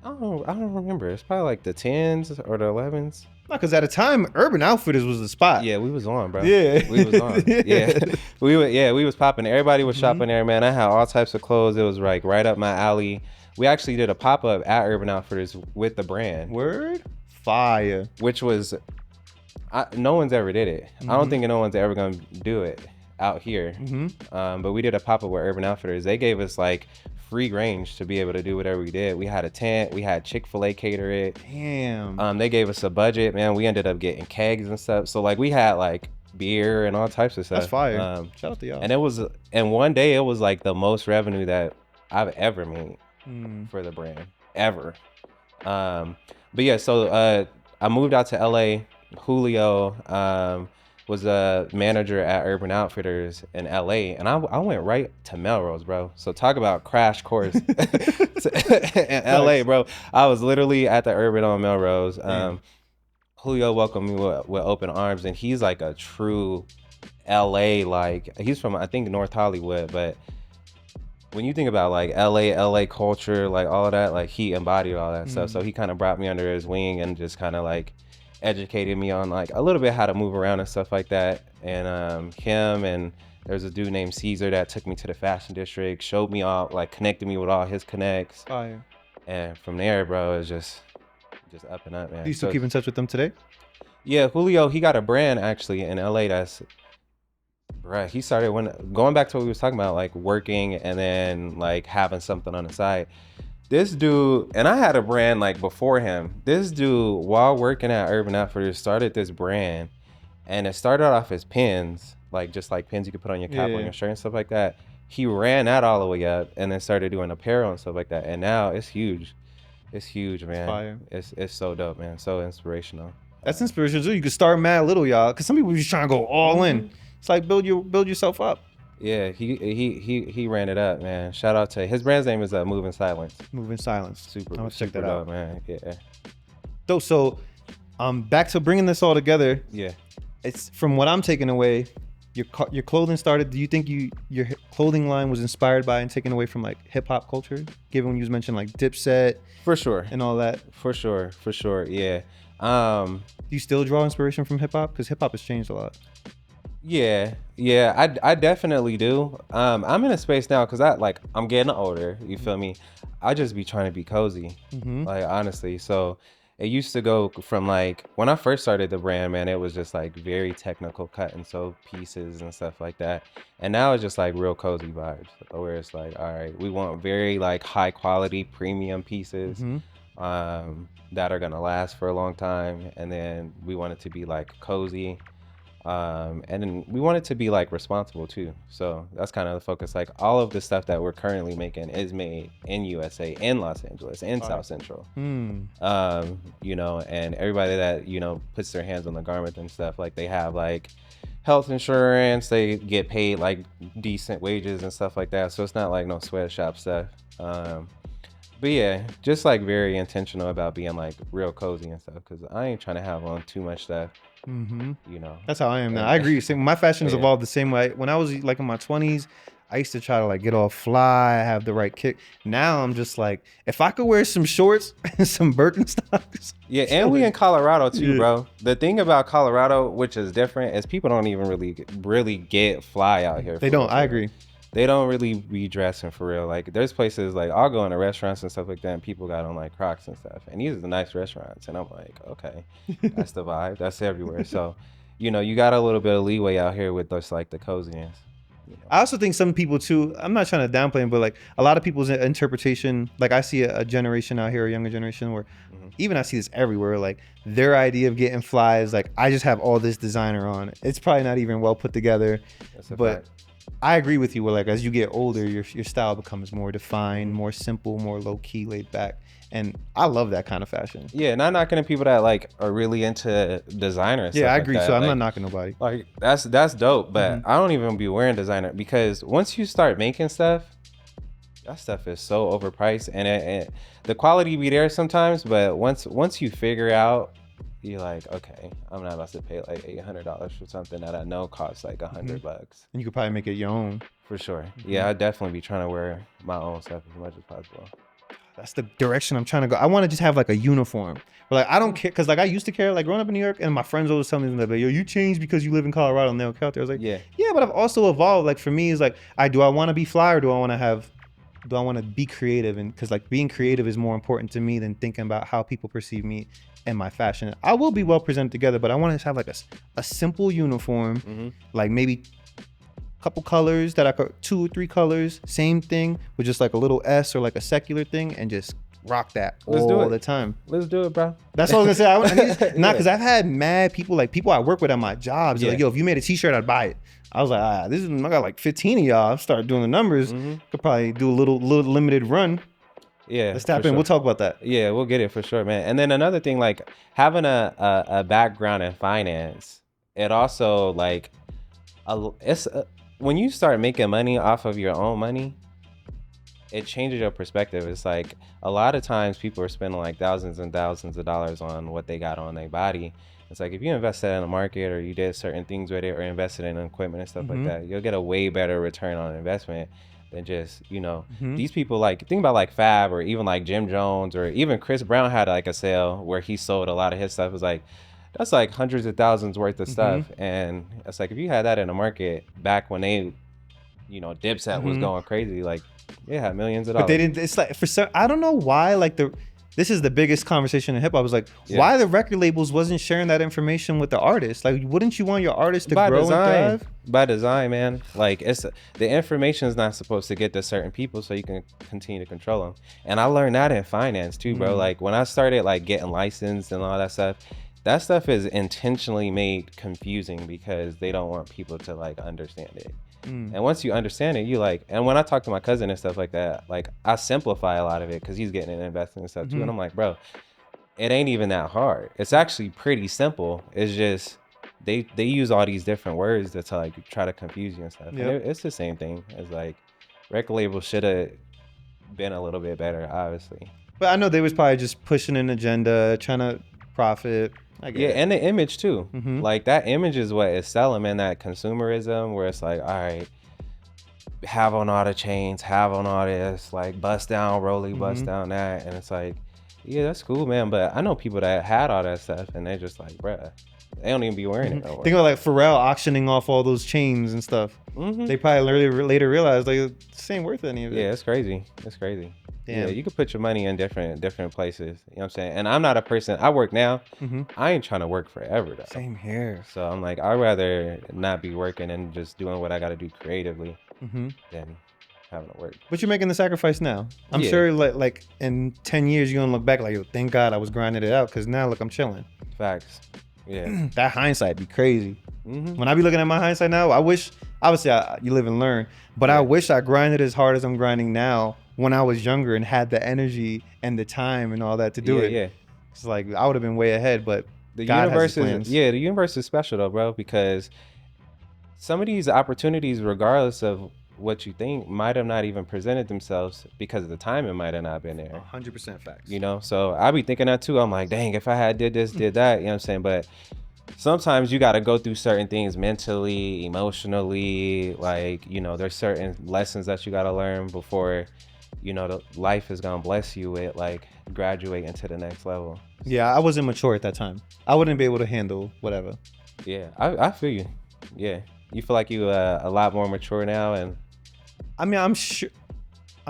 I don't remember. It's probably like the 10s or the 11s. No, because at the time, Urban Outfitters was the spot. Yeah, we was on, bro. Yeah. We was on. Yeah. We was popping. Everybody was shopping there, man. I had all types of clothes. It was like right up my alley. We actually did a pop-up at Urban Outfitters with the brand. Word? Fire. Which was, no one's ever did it. I don't think no one's ever gonna do it out here. But we did a pop-up with Urban Outfitters. They gave us like free range to be able to do whatever we did. We had a tent. We had Chick-fil-A cater it. Damn. They gave us a budget, man. We ended up getting kegs and stuff. So like we had like beer and all types of stuff. That's fire. Shout out to y'all. And one day it was like the most revenue that I've ever made for the brand ever. But yeah, so I moved out to LA. Julio was a manager at Urban Outfitters in LA, and I went right to Melrose, bro. So talk about crash course in LA, bro. I was literally at the Urban on Melrose. Julio welcomed me with open arms, and he's like a true LA, like he's from I think North Hollywood, but when you think about like LA culture, like all of that, like he embodied all that stuff. So he kind of brought me under his wing and just kind of like educated me on like a little bit how to move around and stuff like that. And him and there's a dude named Caesar that took me to the fashion district, showed me all, like connected me with all his connects. Fire. And from there, bro, it's just up and up, man. Do you still keep in touch with them today? Yeah, Julio, he got a brand actually in LA that's, right, he started going back to what we was talking about, like working and then like having something on the side. This dude, and I had a brand like before him. This dude, while working at Urban Outfitters, started this brand, and it started off as pins, like just like pins you could put on your cap, on your shirt and stuff like that. He ran that all the way up, and then started doing apparel and stuff like that. And now it's huge. It's huge, man. Fire. It's so dope, man. So inspirational. That's inspirational too. You could start mad little, y'all, because some people just trying to go all in. It's like build yourself up. Yeah, he ran it up, man. Shout out to his brand's name is Moving Silence. Moving Silence. Super. I'm gonna check that dope, out, man. Yeah. So, back to bringing this all together. Yeah. It's from what I'm taking away. Your clothing started. Do you think your clothing line was inspired by and taken away from like hip hop culture? Given when you mentioned like Dipset, for sure, and all that. For sure. Yeah. Do you still draw inspiration from hip hop? Because hip hop has changed a lot. Yeah, I definitely do. I'm in a space now because I'm getting older. You feel me? I just be trying to be cozy, like honestly. So it used to go from like when I first started the brand, man, it was just like very technical cut and sew pieces and stuff like that. And now it's just like real cozy vibes, where it's like, all right, we want very like high quality premium pieces that are gonna last for a long time, and then we want it to be like cozy. And then we want it to be like responsible too. So that's kind of the focus. Like all of the stuff that we're currently making is made in USA, in Los Angeles, in South Central. You know, and everybody that, you know, puts their hands on the garment and stuff, like they have like health insurance, they get paid like decent wages and stuff like that. So it's not like no sweatshop stuff. But yeah, just like very intentional about being like real cozy and stuff, because I ain't trying to have on too much stuff. You know, that's how I am now. I agree. My fashion has evolved the same way. When I was like in my 20s, I used to try to like get all fly, have the right kick. Now I'm just like, if I could wear some shorts and some Birkenstocks. Yeah, and we in Colorado too, bro. The thing about Colorado, which is different, is people don't even really get fly out here. They don't. I agree. They don't really be dressing for real. Like there's places like I'll go into restaurants and stuff like that, and people got on like Crocs and stuff, and these are the nice restaurants, and I'm like, okay, that's the vibe. That's everywhere. So, you know, you got a little bit of leeway out here with those like the coziness. You know? I also think some people too. I'm not trying to downplay them, but like a lot of people's interpretation. Like I see a generation out here, a younger generation, where even I see this everywhere. Like their idea of getting fly is like, I just have all this designer on. It's probably not even well put together, but. I agree with you. Where like as you get older, your style becomes more defined, more simple, more low key, laid back, and I love that kind of fashion. Yeah, not knocking at people that like are really into designer. And yeah, stuff I agree. Like so I'm like, not knocking nobody. Like that's dope, but I don't even be wearing designer because once you start making stuff, that stuff is so overpriced, and the quality be there sometimes, but once you figure out. You're like, okay, I'm not about to pay like $800 for something that I know costs like $100. And you could probably make it your own. For sure. Yeah, I'd definitely be trying to wear my own stuff as much as possible. That's the direction I'm trying to go. I want to just have like a uniform. But like I don't care because like I used to care like growing up in New York and my friends always tell me that like, yo, you changed because you live in Colorado and they don't care out there. I was like, yeah, but I've also evolved. Like for me is like do I want to be fly or do I want to be creative? And because like being creative is more important to me than thinking about how people perceive me and my fashion. I will be well presented together, but I want to have like a simple uniform, like maybe couple colors that I could 2 or 3 colors, same thing with just like a little S or like a secular thing and just rock that all the time. Let's do it, bro. That's what I was gonna say. Because I've had mad people, like people I work with at my jobs. They're like, yo, if you made a t-shirt, I'd buy it. I was like, I got like 15 of y'all. I'll start doing the numbers. Could probably do a little limited run. Yeah. Let's tap in. Sure. We'll talk about that. Yeah, we'll get it for sure, man. And then another thing, like having a background in finance, it also like when you start making money off of your own money, it changes your perspective. It's like a lot of times people are spending like thousands and thousands of dollars on what they got on their body. It's like if you invested in the market or you did certain things with it or invested in equipment and stuff like that, you'll get a way better return on investment than just, these people like, think about like Fab or even like Jim Jones or even Chris Brown had like a sale where he sold a lot of his stuff. It was like, that's like hundreds of thousands worth of stuff. And it's like, if you had that in the market back when they, Dipset was going crazy, like it had millions of dollars. But they didn't, it's like, I don't know why, like this is the biggest conversation in hip hop. I was like, why the record labels wasn't sharing that information with the artists? Like, wouldn't you want your artists to grow and thrive? By design, man. Like the information is not supposed to get to certain people so you can continue to control them. And I learned that in finance too, bro. Like when I started like getting licensed and all that stuff is intentionally made confusing because they don't want people to like understand it. And once you understand it, you like, and when I talk to my cousin and stuff like that, like I simplify a lot of it because he's getting into investing and stuff too. And I'm like, bro, it ain't even that hard. It's actually pretty simple. It's just they use all these different words to like try to confuse you and stuff. And it's the same thing as like record labels should have been a little bit better, obviously. But I know they was probably just pushing an agenda, trying to profit. And the image too. Like that image is what is selling, man. That consumerism where it's like, all right, have on all the chains, have on all this, like bust down Rolly, bust down that. And it's like, yeah, that's cool, man. But I know people that had all that stuff and they're just like, bruh, they don't even be wearing it no more. Think about like Pharrell auctioning off all those chains and stuff. They probably later realized like this ain't worth any of it. Yeah, it's crazy. It's crazy. Damn. Yeah, you could put your money in different places. You know what I'm saying? And I'm not a person, I work now. I ain't trying to work forever though. Same here. So I'm like, I'd rather not be working and just doing what I got to do creatively than having to work. But you're making the sacrifice now. I'm sure like in 10 years, you're going to look back like, yo, thank God I was grinding it out because now look, I'm chilling. Facts. Yeah. That hindsight be crazy. When I be looking at my hindsight now, I wish, obviously you live and learn, but I wish I grinded as hard as I'm grinding now when I was younger and had the energy and the time and all that to do it. Yeah. It's like I would have been way ahead, but the God universe has his plans. The universe is special though, bro, because some of these opportunities, regardless of what you think, might have not even presented themselves because of the time it might have not been there. 100% facts. So I be thinking that too. I'm like, dang, if I had did this, did that, you know what I'm saying? But sometimes you got to go through certain things mentally, emotionally, like, there's certain lessons that you got to learn before, the life is going to bless you with like graduating to the next level. Yeah, I wasn't mature at that time. I wouldn't be able to handle whatever. Yeah, I feel you. Yeah. You feel like you a lot more mature now? And I mean, I'm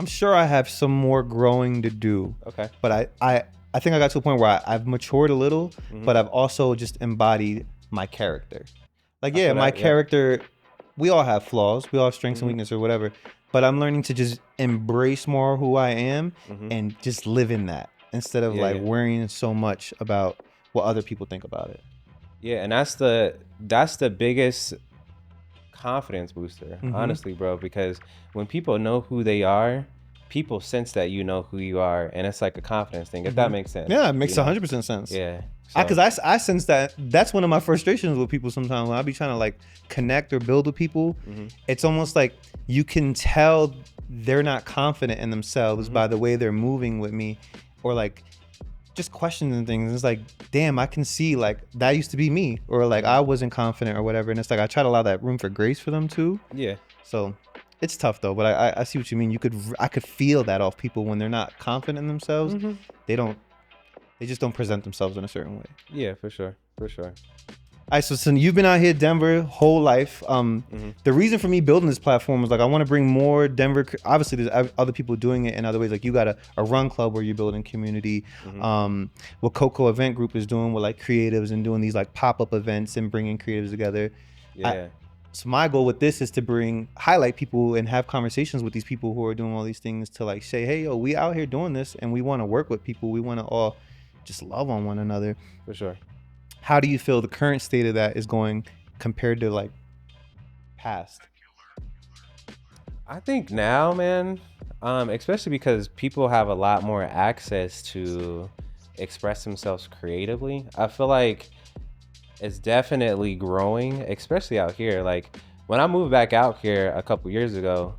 sure I have some more growing to do. Okay. But I think I got to a point where I've matured a little, but I've also just embodied my character. Like, yeah, my character, we all have flaws. We all have strengths and weaknesses or whatever. But I'm learning to just embrace more who I am and just live in that instead of worrying so much about what other people think about it. Yeah, and that's the biggest confidence booster, honestly, bro, because when people know who they are, people sense that you know who you are, and it's like a confidence thing, if that makes sense. Yeah, it makes 100% sense. Yeah. Because I sense that's one of my frustrations with people sometimes when I be trying to like connect or build with people. It's almost like you can tell they're not confident in themselves by the way they're moving with me or like just questioning things. It's like, damn, I can see like that used to be me or like I wasn't confident or whatever. And it's like I try to allow that room for grace for them too. Yeah. So It's tough though, but I see what you mean. I could feel that off people when they're not confident in themselves. Mm-hmm. They just don't present themselves in a certain way. Yeah, for sure. All right, so you've been out here, Denver, whole life. The reason for me building this platform was like I want to bring more Denver. Obviously, there's other people doing it in other ways. Like you got a run club where you're building community. What Coco Event Group is doing with like creatives and doing these like pop-up events and bringing creatives together. Yeah. So my goal with this is to highlight people and have conversations with these people who are doing all these things to like say, hey, yo, we out here doing this and we want to work with people. We want to all just love on one another. For sure. How do you feel the current state of that is going compared to like past? I think now, man, especially because people have a lot more access to express themselves creatively. I feel like it's definitely growing, especially out here. Like when I moved back out here a couple years ago,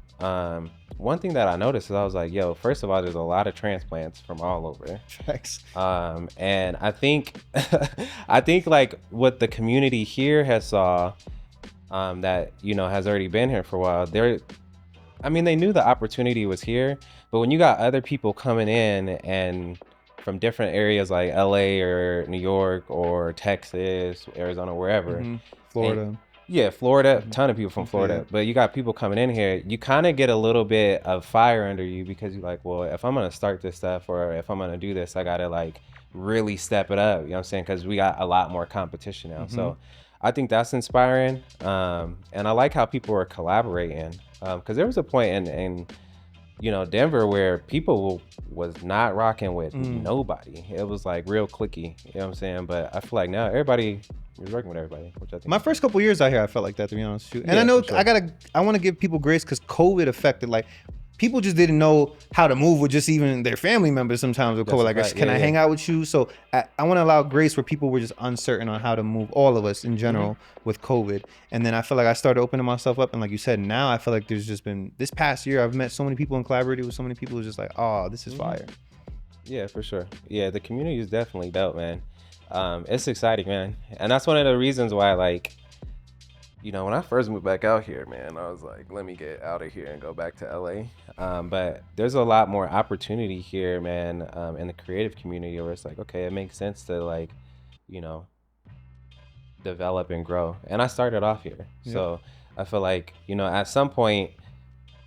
one thing that I noticed is I was like, yo, first of all, there's a lot of transplants from all over. Facts. And I think like what the community here has saw, that, you know, has already been here for a while, they knew the opportunity was here, but when you got other people coming in and from different areas like LA or New York or Texas, Arizona, wherever. Florida. Florida, a ton of people from Florida. Yeah. But you got people coming in here, you kind of get a little bit of fire under you because you're like, well, if I'm going to start this stuff or if I'm going to do this, I got to like really step it up. You know what I'm saying? Because we got a lot more competition now. So I think that's inspiring. And I like how people are collaborating. Because there was a point in you know, Denver where people was not rocking with nobody. It was like real cliquey, you know what I'm saying? But I feel like now everybody is working with everybody, which I think. My first couple years out here, I felt like that, to be honest with you. And Yeah, I know for sure. I want to give people grace because COVID affected, like, people just didn't know how to move with just even their family members sometimes with That's COVID. Like, right. can I hang out with you? So I want to allow grace where people were just uncertain on how to move, all of us in general, with COVID. And then I feel like I started opening myself up. And like you said, now I feel like there's just been, this past year, I've met so many people and collaborated with so many people who's just like, oh, this is fire. Yeah, for sure. Yeah, the community is definitely dope, man. It's exciting, man. And that's one of the reasons why, like, you know, when I first moved back out here, man, I was like, let me get out of here and go back to LA. But there's a lot more opportunity here, man, in the creative community where it's like, okay, it makes sense to, like, you know, develop and grow. And I started off here. Yep. So I feel like, you know, at some point,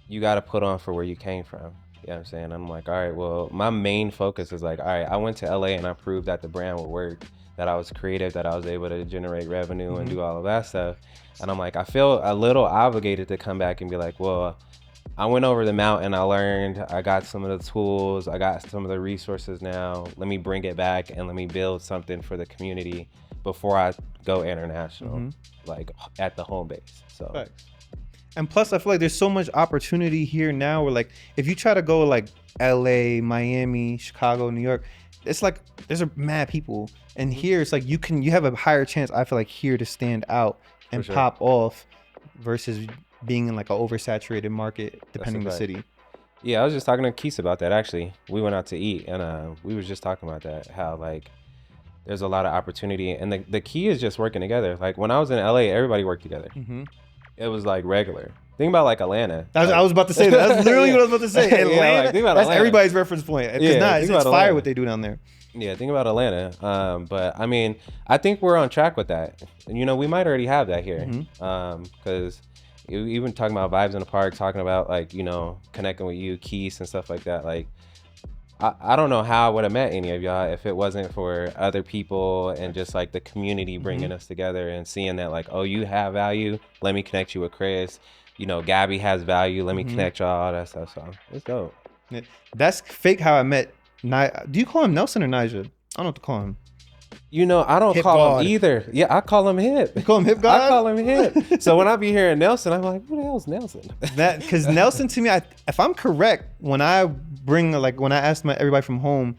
you got to put on for where you came from. You know what I'm saying? I'm like, all right, well, my main focus is like, all right, I went to LA and I proved that the brand would work, that I was creative, that I was able to generate revenue and do all of that stuff. And I'm like, I feel a little obligated to come back and be like, well, I went over the mountain, I learned, I got some of the tools, I got some of the resources now. Let me bring it back and let me build something for the community before I go international, like at the home base. So. Facts. And plus, I feel like there's so much opportunity here now where, like, if you try to go like LA, Miami, Chicago, New York, it's like there's a mad people. And here it's like you have a higher chance, I feel like, here to stand out and pop off versus being in like an oversaturated market depending on the city. Yeah, I was just talking to Keith about that actually. We went out to eat and we was just talking about that, how like there's a lot of opportunity and the key is just working together. Like when I was in LA, everybody worked together. It was like regular. Think about like Atlanta. I was about to say that. That's literally what I was about to say. Atlanta, yeah, like, think about that's Atlanta. everybody's reference point. Because it's fire what they do down there. Yeah, think about Atlanta. But I mean, I think we're on track with that. And, you know, we might already have that here. Because even talking about vibes in the park, talking about like, you know, connecting with you, Keith and stuff like that. Like, I don't know how I would have met any of y'all if it wasn't for other people and just like the community bringing us together and seeing that like, oh, you have value. Let me connect you with Chris. You know, Gabby has value. Let me connect y'all, all that stuff. So it's dope. Yeah. That's fake how I met. Do you call him Nelson or Nigel? I don't know what to call him. You know, I don't call him either. Yeah, I call him Hip. You call him Hip God? I call him Hip. So when I be hearing Nelson, I'm like, who the hell's Nelson? That because Nelson to me, if I'm correct, when I asked everybody from home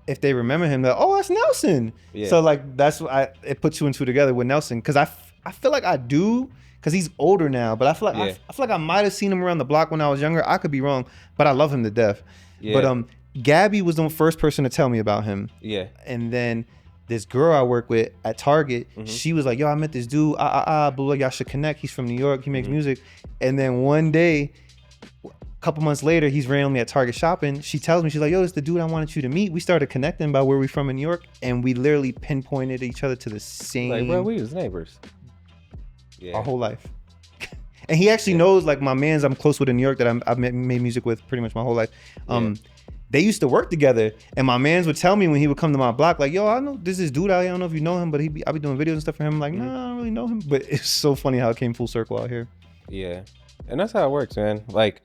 if they remember him, they're, oh, that's Nelson. Yeah. So like that's what it puts two and two together with Nelson because I feel like I do because he's older now, but I feel like I might have seen him around the block when I was younger. I could be wrong, but I love him to death. Yeah. But Gabby was the first person to tell me about him. Yeah. And then this girl I work with at Target, she was like, yo, I met this dude, blah, y'all should connect. He's from New York. He makes music. And then one day couple months later, he's randomly at Target shopping. She tells me, she's like, yo, it's the dude I wanted you to meet. We started connecting about where we from in New York, and we literally pinpointed each other to the same. Like, bro, we was neighbors. Yeah. Our whole life. And he actually knows, like, my mans I'm close with in New York that I've made music with pretty much my whole life. They used to work together, and my mans would tell me when he would come to my block, like, yo, I know this dude out here. I don't know if you know him, but I'll be doing videos and stuff for him. I'm like, nah, I don't really know him. But it's so funny how it came full circle out here. Yeah. And that's how it works, man. Like,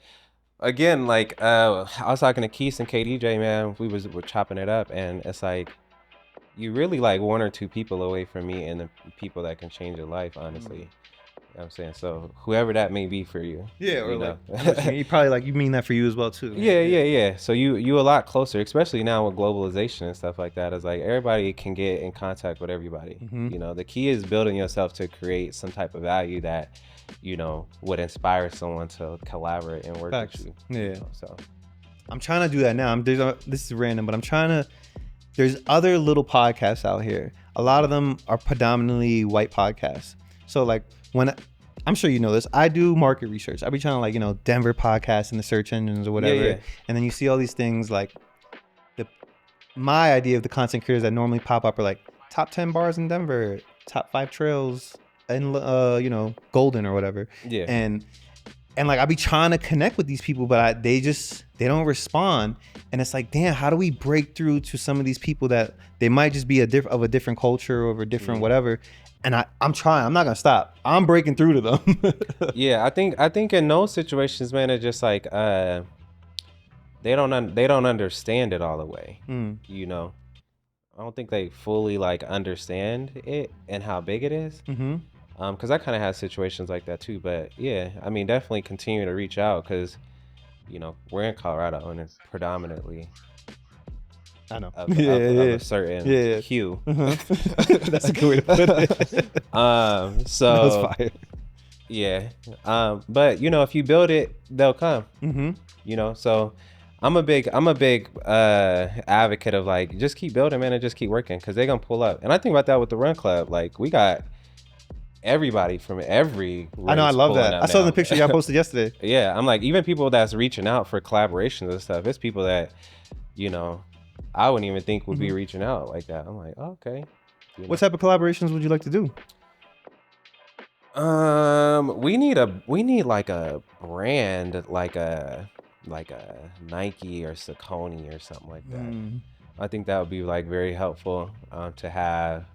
again, like, I was talking to Keith and KDJ, man. We're chopping it up, and it's like, you really like one or two people away from me and the people that can change your life, honestly. You know what I'm saying? So whoever that may be for you. Yeah, or like, you probably like, you mean that for you as well too. Yeah. So you a lot closer, especially now with globalization and stuff like that. It's like everybody can get in contact with everybody. You know, the key is building yourself to create some type of value that, you know, would inspire someone to collaborate and work with you. Yeah. You know, so I'm trying to do that now. This is random, but I'm trying to. There's other little podcasts out here. A lot of them are predominantly white podcasts. So like I'm sure you know this, I do market research. I be trying to, like, you know, Denver podcasts in the search engines or whatever. Yeah. And then you see all these things like my idea of the content creators that normally pop up are like top 10 bars in Denver, top 5 trails and you know, Golden or whatever. Yeah. And like I be trying to connect with these people, but they don't respond. And it's like, damn, how do we break through to some of these people that they might just be of a different culture or of a different whatever? And I'm trying. I'm not gonna stop. I'm breaking through to them. Yeah, I think in those situations, man, it's just like they don't understand it all the way. You know, I don't think they fully like understand it and how big it is. Because I kind of had situations like that too. But yeah, I mean, definitely continue to reach out because, you know, we're in Colorado and it's predominantly. I know. Of a certain hue. That's a good way to put it. So that's fire. Yeah. But you know, if you build it, they'll come. You know, so I'm a big advocate of like, just keep building, man, and just keep working because they're gonna pull up. And I think about that with the Run Club. Like, we got everybody from every race. I know, I love that. I saw the picture y'all posted yesterday. Yeah, I'm like, even people that's reaching out for collaborations and stuff, it's people that, you know, I wouldn't even think would be reaching out like that. I'm like, oh, okay. You know? What type of collaborations would you like to do? We need like a brand, like a Nike or Saucony or something like that. I think that would be like very helpful to have,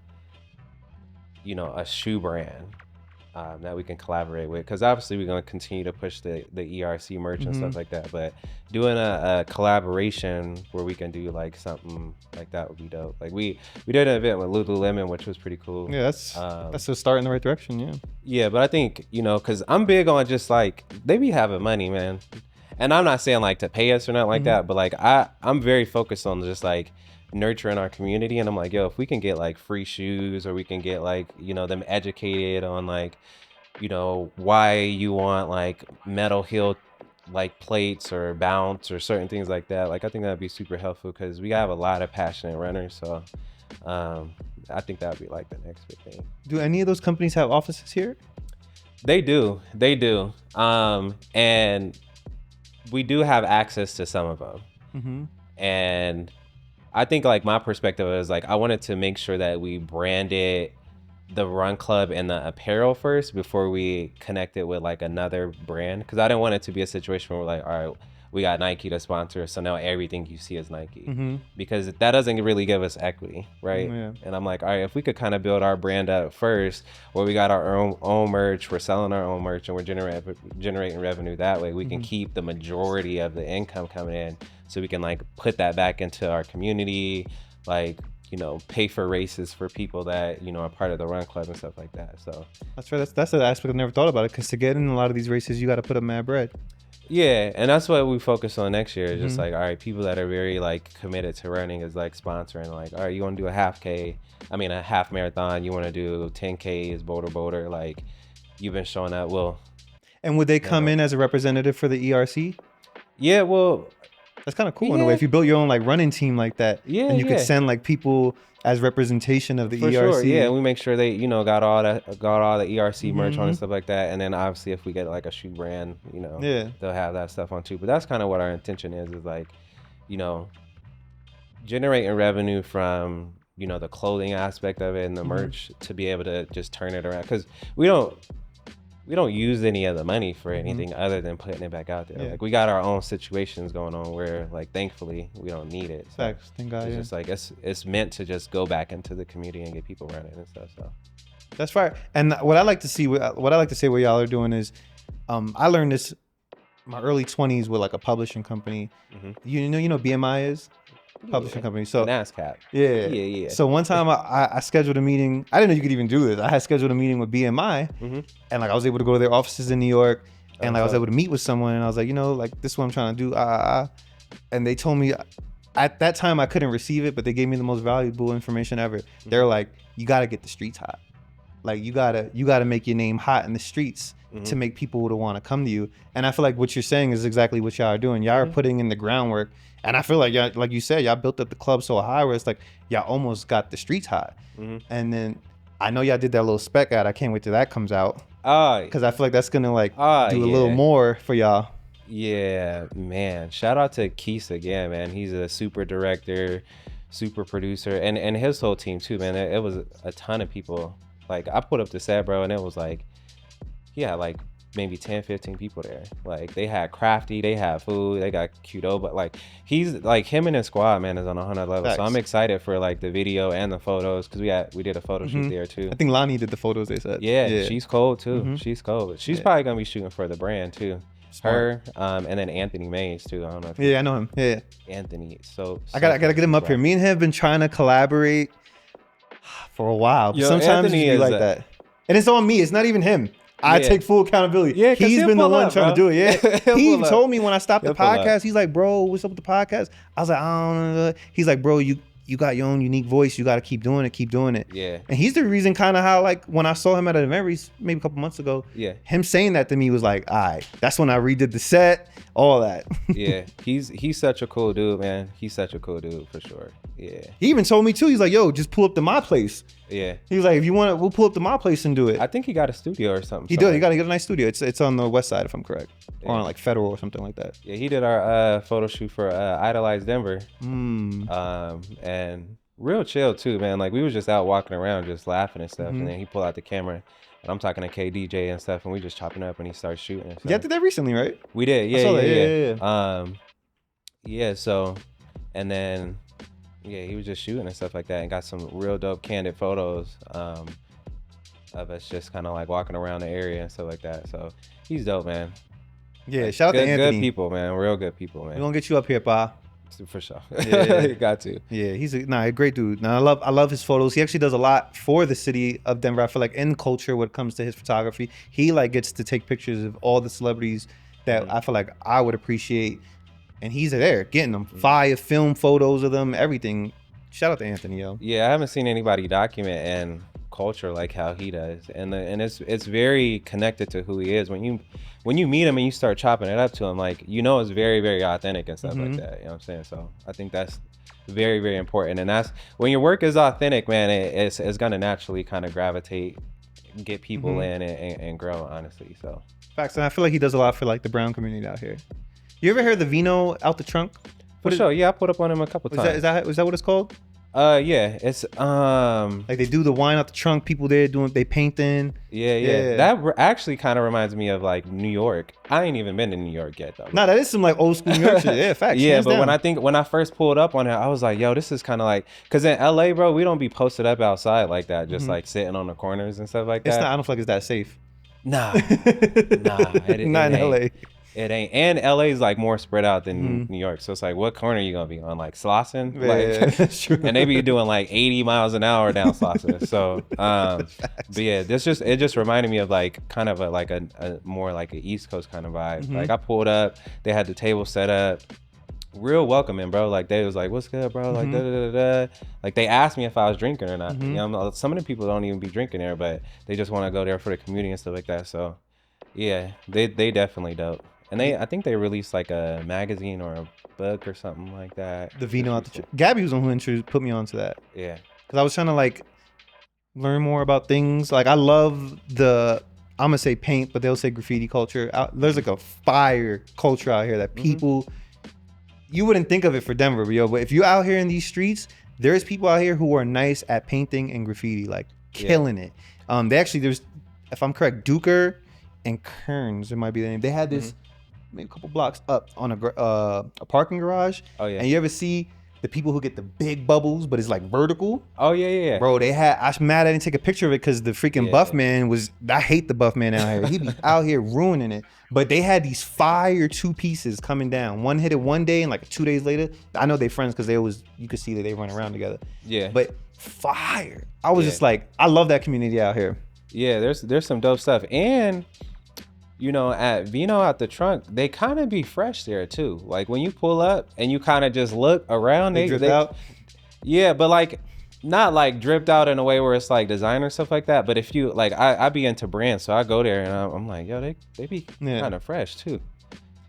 you know, a shoe brand that we can collaborate with, because obviously we're going to continue to push the ERC merch and stuff like that, but doing a collaboration where we can do like something like that would be dope. Like we did an event with Lululemon, which was pretty cool. Yeah, that's a start in the right direction. Yeah, but I think, you know, because I'm big on just like, they be having money, man, and I'm not saying like to pay us or nothing like that, but like I'm very focused on just like nurturing our community. And I'm like, yo, if we can get like free shoes, or we can get like, you know, them educated on like, you know, why you want like metal heel like plates or bounce or certain things like that. Like, I think that'd be super helpful because we have a lot of passionate runners. So I think that'd be like the next big thing. Do any of those companies have offices here? They do. And we do have access to some of them. And I think like my perspective is like, I wanted to make sure that we branded the Run Club and the apparel first before we connect it with like another brand. Cause I didn't want it to be a situation where we're like, all right, we got Nike to sponsor, so now everything you see is Nike. Because that doesn't really give us equity, right? And I'm like, all right, if we could kind of build our brand up first, where we got our own merch, we're selling our own merch, and we're generating revenue that way, we can keep the majority of the income coming in, so we can like put that back into our community, like, you know, pay for races for people that, you know, are part of the Run Club and stuff like that. So that's right. That's an aspect I've never thought about it, because to get in a lot of these races, you got to put up mad bread. Yeah, and that's what we focus on next year. Just like, all right, people that are very like committed to running is like sponsoring. Like, all right, you want to do a half marathon, you want to do 10Ks, boulder, like, you've been showing up. Well, and would they come in as a representative for the ERC? Yeah, well, That's kind of cool in a way. If you built your own like running team like that, and you could send like people as representation of the ERC. Sure, yeah. We make sure they, got all the ERC merch on and stuff like that. And then obviously if we get like a shoe brand, they'll have that stuff on too. But that's kind of what our intention is like, generating revenue from, the clothing aspect of it and the merch to be able to just turn it around. Because we don't use any of the money for anything other than putting it back out there. Like we got our own situations going on where like thankfully we don't need it. So Facts, thank God. It's just like it's meant to just go back into the community and get people running and stuff. So that's right. And what I like to see, what I like to say, what y'all are doing is, I learned this in my early 20s with like a publishing company. You know BMI is. Publishing company. So NASCAP. Yeah. So one time I scheduled a meeting. I didn't know you could even do this. I had scheduled a meeting with BMI, and like I was able to go to their offices in New York, and like I was able to meet with someone, and I was like, like this is what I'm trying to do. And they told me at that time I couldn't receive it, but they gave me the most valuable information ever. They're like, you got to get the streets hot. Like you gotta make your name hot in the streets to make people to want to come to you. And I feel like what you're saying is exactly what y'all are doing. Y'all are putting in the groundwork. And I feel like y'all, like you said, y'all built up the club so high where it's like y'all almost got the streets hot. And then I know y'all did that little spec ad. I can't wait till that comes out. Because I feel like that's gonna like do a little more for y'all. Yeah, man. Shout out to Keith again, man. He's a super director, super producer, and his whole team too, man. It was a ton of people. Like I put up the set, bro, and it was like, like maybe 10, 15 people there. Like they had crafty, they had food, they got Qdo, but like he's like him and his squad, man, is on 100 level. Facts. So I'm excited for like the video and the photos because we did a photo shoot there too. I think Lonnie did the photos, they said. Yeah. She's cold too. She's cold. But she's probably gonna be shooting for the brand too. Smart. Her, and then Anthony Mays too. I don't know if I know him. Yeah. Anthony. So I gotta get him up here. Me and him have been trying to collaborate for a while. But sometimes Anthony it's like that. And it's on me. It's not even him. I take full accountability. Yeah, he's been the one trying to do it. Yeah, he even told me when I stopped the podcast. He's like, "Bro, what's up with the podcast?" I was like, "I don't know." He's like, "Bro, you got your own unique voice. You got to keep doing it. Yeah. And he's the reason, kind of how like when I saw him at an event maybe a couple months ago. Yeah. Him saying that to me was like, "All right." That's when I redid the set, all that. Yeah, he's such a cool dude, man. He's such a cool dude for sure. Yeah. He even told me too. He's like, "Yo, just pull up to my place." Yeah. He was like, "If you want it, we'll pull up to my place and do it." I think he got a studio or something. He did. He got a nice studio. It's on the west side, if I'm correct, or on like Federal or something like that. Yeah, he did our photo shoot for Idolize Denver. And real chill too, man. Like we was just out walking around, just laughing and stuff, and then he pulled out the camera. And I'm talking to KDJ and stuff, and we just chopping up, and he starts shooting. And stuff. Yeah, I did that recently, right? We did. Yeah. So, and then. Yeah, he was just shooting and stuff like that and got some real dope candid photos of us just kind of like walking around the area and stuff like that. So he's dope, man. Yeah, like, shout out to Anthony. Good people, man. Real good people, man. We're going to get you up here, Pa. For sure. Yeah. You got to. Yeah, he's a great dude. Now, I love his photos. He actually does a lot for the city of Denver. I feel like in culture when it comes to his photography, he like gets to take pictures of all the celebrities that I feel like I would appreciate. And he's there getting them fire film photos of them, everything. Shout out to Anthony, yo. Yeah, I haven't seen anybody document and culture like how he does, and it's very connected to who he is. When you meet him and you start chopping it up to him, like it's very, very authentic and stuff like that. You know what I'm saying? So I think that's very, very important. And that's when your work is authentic, man. It's gonna naturally kind of gravitate, get people in and grow. Honestly, so facts. And I feel like he does a lot for like the brown community out here. You ever heard the Vino out the trunk? For sure, yeah, I put up on him a couple times. Is that what it's called? Yeah, it's like they do the wine out the trunk. People there they painting. Yeah. That actually kind of reminds me of like New York. I ain't even been to New York yet though. Nah, that is some like old school New York shit. Yeah, facts. Yeah, but when I first pulled up on it, I was like, yo, this is kind of like, cause in LA, bro, we don't be posted up outside like that, just like sitting on the corners and stuff like that. I don't feel like it's that safe. Nah, not in LA. It ain't. And LA is like more spread out than New York. So it's like, what corner are you going to be on? Like Slauson? That's true. And they be doing like 80 miles an hour down Slauson. So, but yeah, it just reminded me of like kind of a more like an East Coast kind of vibe. Like I pulled up, they had the table set up. Real welcoming, bro. Like they was like, "What's good, bro?" Like da. Like they asked me if I was drinking or not. You know, some of the people don't even be drinking there, but they just want to go there for the community and stuff like that. So, yeah, they definitely dope. And I think they released like a magazine or a book or something like that. The Vino out the Gabby was the one who put me onto that. Yeah. Because I was trying to like learn more about things. Like I love I'm gonna say paint, but they'll say graffiti culture. There's like a fire culture out here that people, you wouldn't think of it for Denver, but if you out here in these streets, there's people out here who are nice at painting and graffiti, like killing it. They actually, there's, if I'm correct, Duker and Kearns, it might be the name. They had this maybe a couple blocks up on a parking garage. Oh yeah. And you ever see the people who get the big bubbles, but it's like vertical? Oh yeah. Bro, I was mad I didn't take a picture of it because the freaking buff man I hate the buff man out here. He be out here ruining it. But they had these fire 2 pieces coming down. One hit it one day and like 2 days later, I know they friends because you could see that they run around together. Yeah. But fire. I was just like, I love that community out here. Yeah, there's some dope stuff. And at Vino out the trunk, they kind of be fresh there too. Like when you pull up and you kind of just look around, they drip out. Yeah, but like not like dripped out in a way where it's like designer stuff like that. But if you like, I be into brands, so I go there and I'm like, yo, they be kind of fresh too.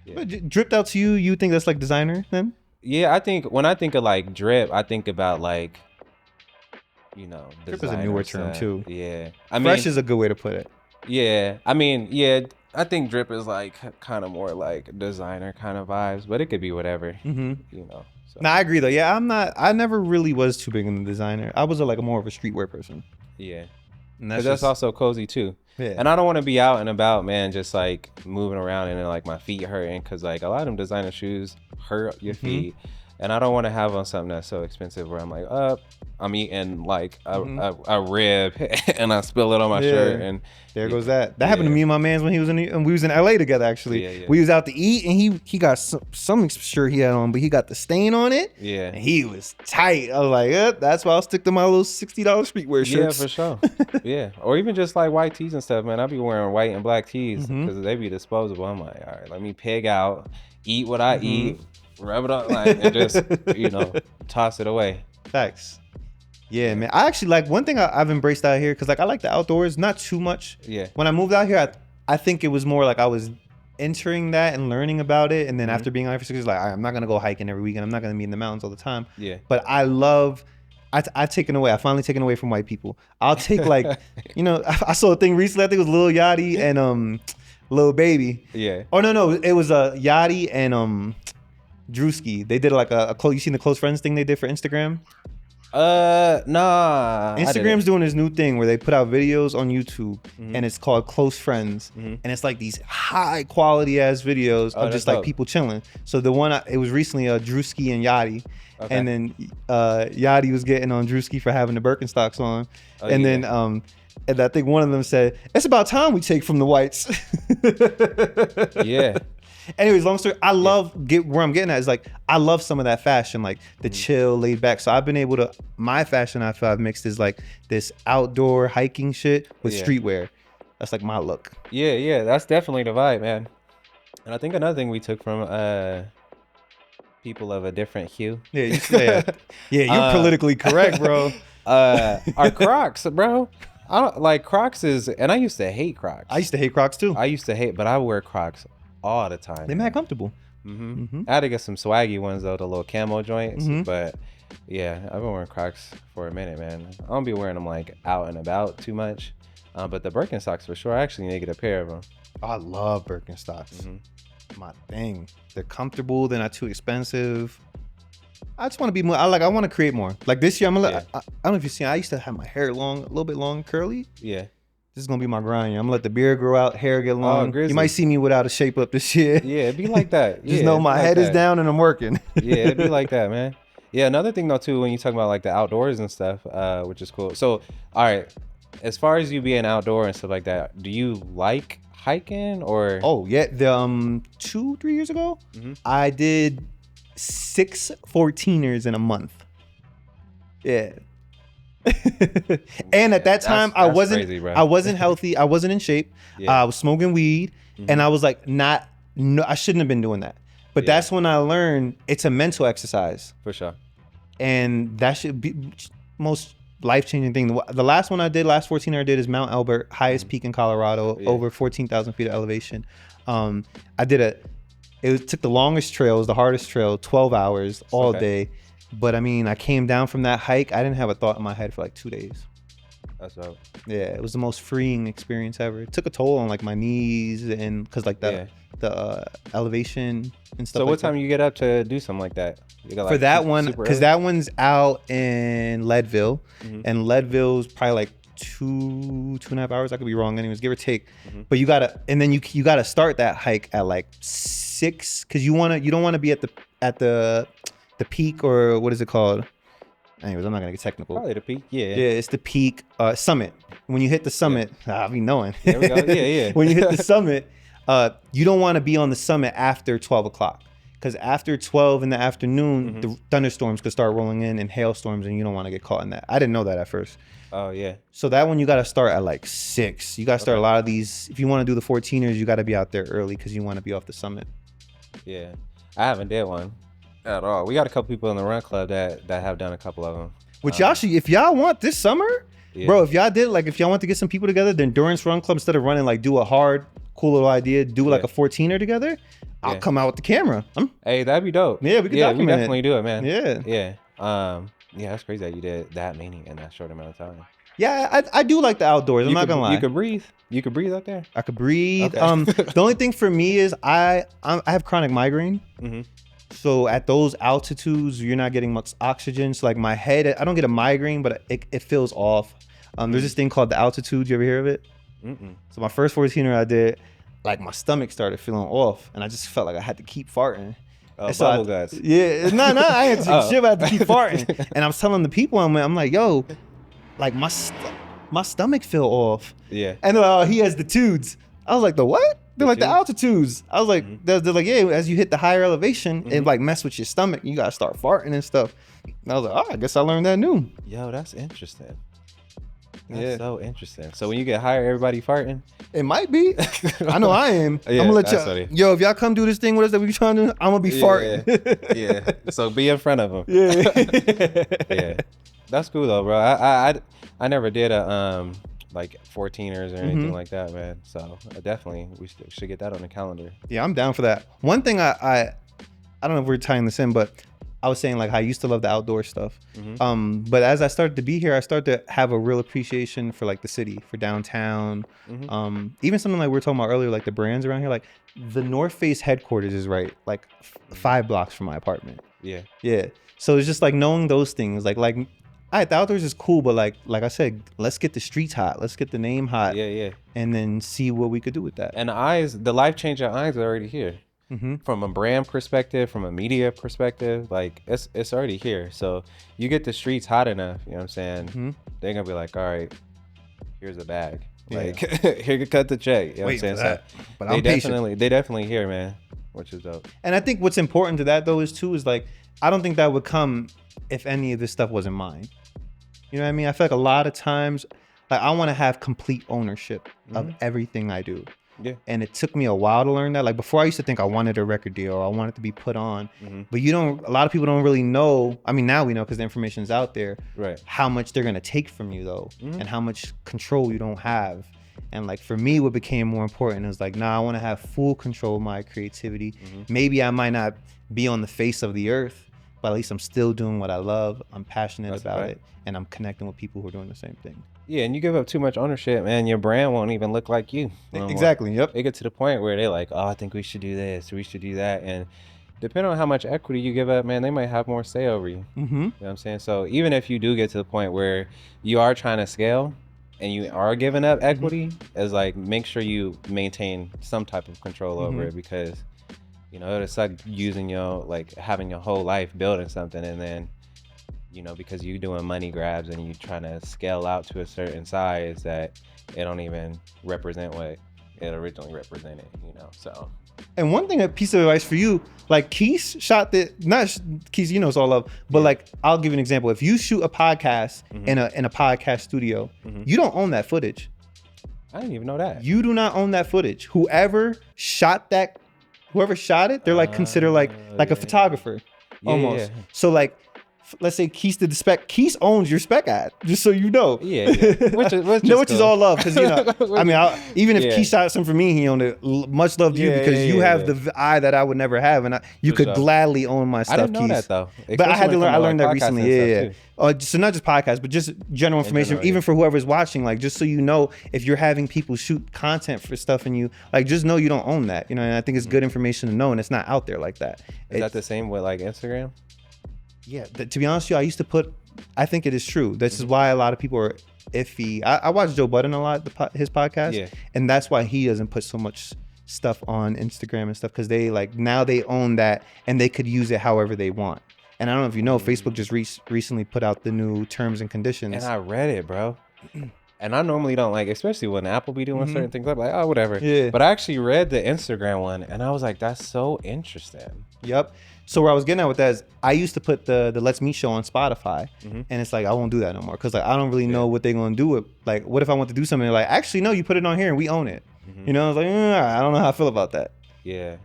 Yeah. But dripped out to you think that's like designer then? Yeah, I think when I think of like drip, I think about like, drip is a newer term too. Yeah, fresh is a good way to put it. Yeah, I think drip is like kind of more like designer kind of vibes, but it could be whatever. So. I agree though. Yeah, I never really was too big in the designer. I was more of a streetwear person. Yeah, and that's also cozy too. Yeah, and I don't want to be out and about, man, just like moving around and like my feet hurting, because like a lot of them designer shoes hurt your feet. And I don't want to have on something that's so expensive where I'm like, I'm eating like a rib and I spill it on my shirt, and there goes that. That happened to me and my man's when we was in LA together. Actually, we was out to eat and he got some shirt he had on, but he got the stain on it. Yeah, and he was tight. I was like, that's why I'll stick to my little $60 streetwear shirts. Yeah, for sure. Yeah, or even just like white tees and stuff, man. I be wearing white and black tees because they be disposable. I'm like, all right, let me pig out, eat what I eat. Rub it up and just toss it away. Facts. Yeah, man. I actually like one thing I've embraced out here, because like I like the outdoors, not too much. Yeah. When I moved out here, I think it was more like I was entering that and learning about it, and then after being out here for 6 years, like I'm not gonna go hiking every weekend. I'm not gonna be in the mountains all the time. Yeah. But I love. I've finally taken away from white people. I'll take like, I saw a thing recently. I think it was Lil Yachty and Lil Baby. Yeah. Oh no, it was Yachty and Drewski. They did like you seen the close friends thing they did for Instagram? Nah. Instagram's doing this new thing where they put out videos on YouTube and it's called Close Friends. And it's like these high quality ass videos of just like dope. People chilling. So the one, it was recently Drewski and Yachty. Okay. And then Yachty was getting on Drewski for having the Birkenstocks on. Oh, and then and I think one of them said, "It's about time we take from the whites." Yeah. Anyways, long story, I love where I'm getting at is like I love some of that fashion, like the chill, laid back. So I've been able to, my fashion I've mixed is like this outdoor hiking shit with streetwear. That's like my look. Yeah, that's definitely the vibe, man. And I think another thing we took from people of a different hue. Yeah, you're politically correct, bro. Our Crocs, bro. I don't like Crocs and I used to hate Crocs. I used to hate Crocs too. But I wear Crocs all the time. They're mad comfortable. I had to get some swaggy ones though, the little camo joints. But yeah, I've been wearing Crocs for a minute, man. I don't be wearing them like out and about too much. But the Birkenstocks for sure. I actually need to get a pair of them. I love Birkenstocks. My thing. They're comfortable. They're not too expensive. I just want to be more. I want to create more. Like this year, I don't know if you've seen. I used to have my hair long, a little bit long, curly. Yeah. This is gonna be my grind. I'm gonna let the beard grow out, hair get long. You might see me without a shape up this year. Yeah, it'd be like that. Just know my head is down and I'm working. Yeah, it'd be like that, man. Yeah, another thing though too, when you talk about like the outdoors and stuff, which is cool. So, all right, as far as you being outdoor and stuff like that, do you like hiking or? Oh yeah, the 2-3 years ago, I did 6 14ers in a month. Yeah. And at that time I wasn't healthy, I wasn't in shape. I was smoking weed and I was like I shouldn't have been doing that, but that's when I learned it's a mental exercise for sure, and that should be most life-changing thing. The last one I did, last 14 I did is Mount Elbert, highest peak in Colorado, over 14,000 feet of elevation. It took the longest trail, it was the hardest trail, 12 hours all day. But I mean, I came down from that hike. I didn't have a thought in my head for like 2 days. That's dope. Yeah, it was the most freeing experience ever. It took a toll on like my knees and because like the elevation and stuff. So what like time you get up to do something like that? You got, like, for that one, because that one's out in Leadville, and Leadville's probably like 2.5 hours. I could be wrong, anyways, give or take. But you gotta, and then you gotta start that hike at like 6, because you don't want to be at the peak, or what is it called? Anyways, I'm not gonna get technical. Probably the peak, yeah. Yeah, it's the peak summit. When you hit the summit, I'll be knowing. There we go. Yeah. When you hit the summit, you don't want to be on the summit after 12 o'clock. Because after 12 in the afternoon, the thunderstorms could start rolling in and hailstorms, and you don't want to get caught in that. I didn't know that at first. Oh, yeah. So that one, you got to start at like 6. You got to start a lot of these. If you want to do the 14ers, you got to be out there early because you want to be off the summit. Yeah. I haven't did one at all. We got a couple people in the run club that have done a couple of them. Which y'all should, if y'all want this summer, bro, if y'all want to get some people together, the endurance run club, instead of running, like do a hard, cool little idea, do like a 14er together. I'll come out with the camera. Hey, that'd be dope. Yeah, we can document we definitely do it, man. Yeah. Yeah. Yeah, that's crazy that you did that many in that short amount of time. Yeah, I do like the outdoors. I'm not gonna lie. You could breathe. You could breathe up there. I could breathe. Okay. The only thing for me is I have chronic migraine. So at those altitudes, you're not getting much oxygen. So like my head, I don't get a migraine, but it feels off. There's this thing called the altitude. You ever hear of it? So my first 14er I did, like my stomach started feeling off, and I just felt like I had to keep farting. So bubble guts. Yeah, no, I had to shit. I had to keep farting, and I was telling the people I'm like, yo, like my stomach feel off. Yeah. And he has the tudes. I was like, the what? They're like the altitudes. I was like, they're like, yeah, as you hit the higher elevation, it like mess with your stomach. You gotta start farting and stuff. And I was like, oh, I guess I learned that new. Yo, that's interesting. That's so interesting. So when you get higher, everybody farting? It might be. I know I am. I'm gonna let y'all. Yo, if y'all come do this thing with us that we trying to do, I'm gonna be farting. Yeah. So be in front of them. Yeah. Yeah. That's cool though, bro. I never did a like 14ers or anything like that, man. So definitely we should get that on the calendar. Yeah, I'm down for that. One thing I don't know if we're tying this in, but I was saying like I used to love the outdoor stuff. But as I started to be here, I started to have a real appreciation for like the city, for downtown. Even something like we were talking about earlier, like the brands around here, like the North Face headquarters is right like 5 blocks from my apartment. Yeah. So it's just like knowing those things, like all right, the outdoors is cool, but like I said, let's get the streets hot. Let's get the name hot. Yeah. And then see what we could do with that. And the life-changing eyes are already here. From a brand perspective, from a media perspective, like it's already here. So you get the streets hot enough, you know what I'm saying? They're gonna be like, all right, here's a bag. Like here you cut the check. You know what I'm saying? So but they definitely here, man. Which is dope. And I think what's important to that though is like I don't think that would come if any of this stuff wasn't mine. You know what I mean? I feel like a lot of times, like I want to have complete ownership of everything I do. Yeah. And it took me a while to learn that. Like before, I used to think I wanted a record deal or I wanted to be put on. But a lot of people don't really know. I mean, now we know because the information's out there. Right. How much they're going to take from you though, and how much control you don't have. And like for me, what became more important is like, I want to have full control of my creativity. Maybe I might not be on the face of the earth, but at least I'm still doing what I love. I'm passionate about it, and I'm connecting with people who are doing the same thing. Yeah, and you give up too much ownership, man, your brand won't even look like you. Exactly, yep. They get to the point where they're like, oh, I think we should do this, we should do that. And depending on how much equity you give up, man, they might have more say over you. You know what I'm saying? So even if you do get to the point where you are trying to scale and you are giving up equity, it's like, make sure you maintain some type of control over it, because, you know, it'll suck using having your whole life building something, and then, you know, because you're doing money grabs and you're trying to scale out to a certain size that it don't even represent what it originally represented, you know, so. And one thing, a piece of advice for you, like Keith shot not Keith, you know it's all love, but like, I'll give you an example. If you shoot a podcast in a podcast studio, you don't own that footage. I didn't even know that. You do not own that footage. Whoever shot it, they're like considered like a photographer almost. So like, let's say Keith did the spec. Keith owns your spec ad, just so you know. Yeah. Which is all love, because I mean, even if Keith shot some for me, he owned it. Much love to you, because you have the eye that I would never have, and you could gladly own my stuff. I didn't know that though. But I had to learn. I learned that recently. Yeah. So not just podcasts, but just general information, even for whoever's watching. Like, just so you know, if you're having people shoot content for stuff and you like, just know you don't own that. And I think it's good information to know, and it's not out there like that. Is that the same with like Instagram? Yeah, to be honest with you, I think it is true. This is why a lot of people are iffy. I watch Joe Budden a lot, his podcast, and that's why he doesn't put so much stuff on Instagram and stuff, because they now they own that and they could use it however they want. And I don't know if you know, Facebook just recently put out the new terms and conditions. And I read it, bro. And I normally don't like, especially when Apple be doing certain things, I'm like, oh, whatever. Yeah. But I actually read the Instagram one, and I was like, that's so interesting. Yep. So where I was getting at with that is, I used to put the Let's Meet show on Spotify, and it's like, I won't do that no more, because like I don't really know what they're gonna do with, like, what if I want to do something? They're like, actually, no, you put it on here and we own it. I was like, I don't know how I feel about that. Yeah.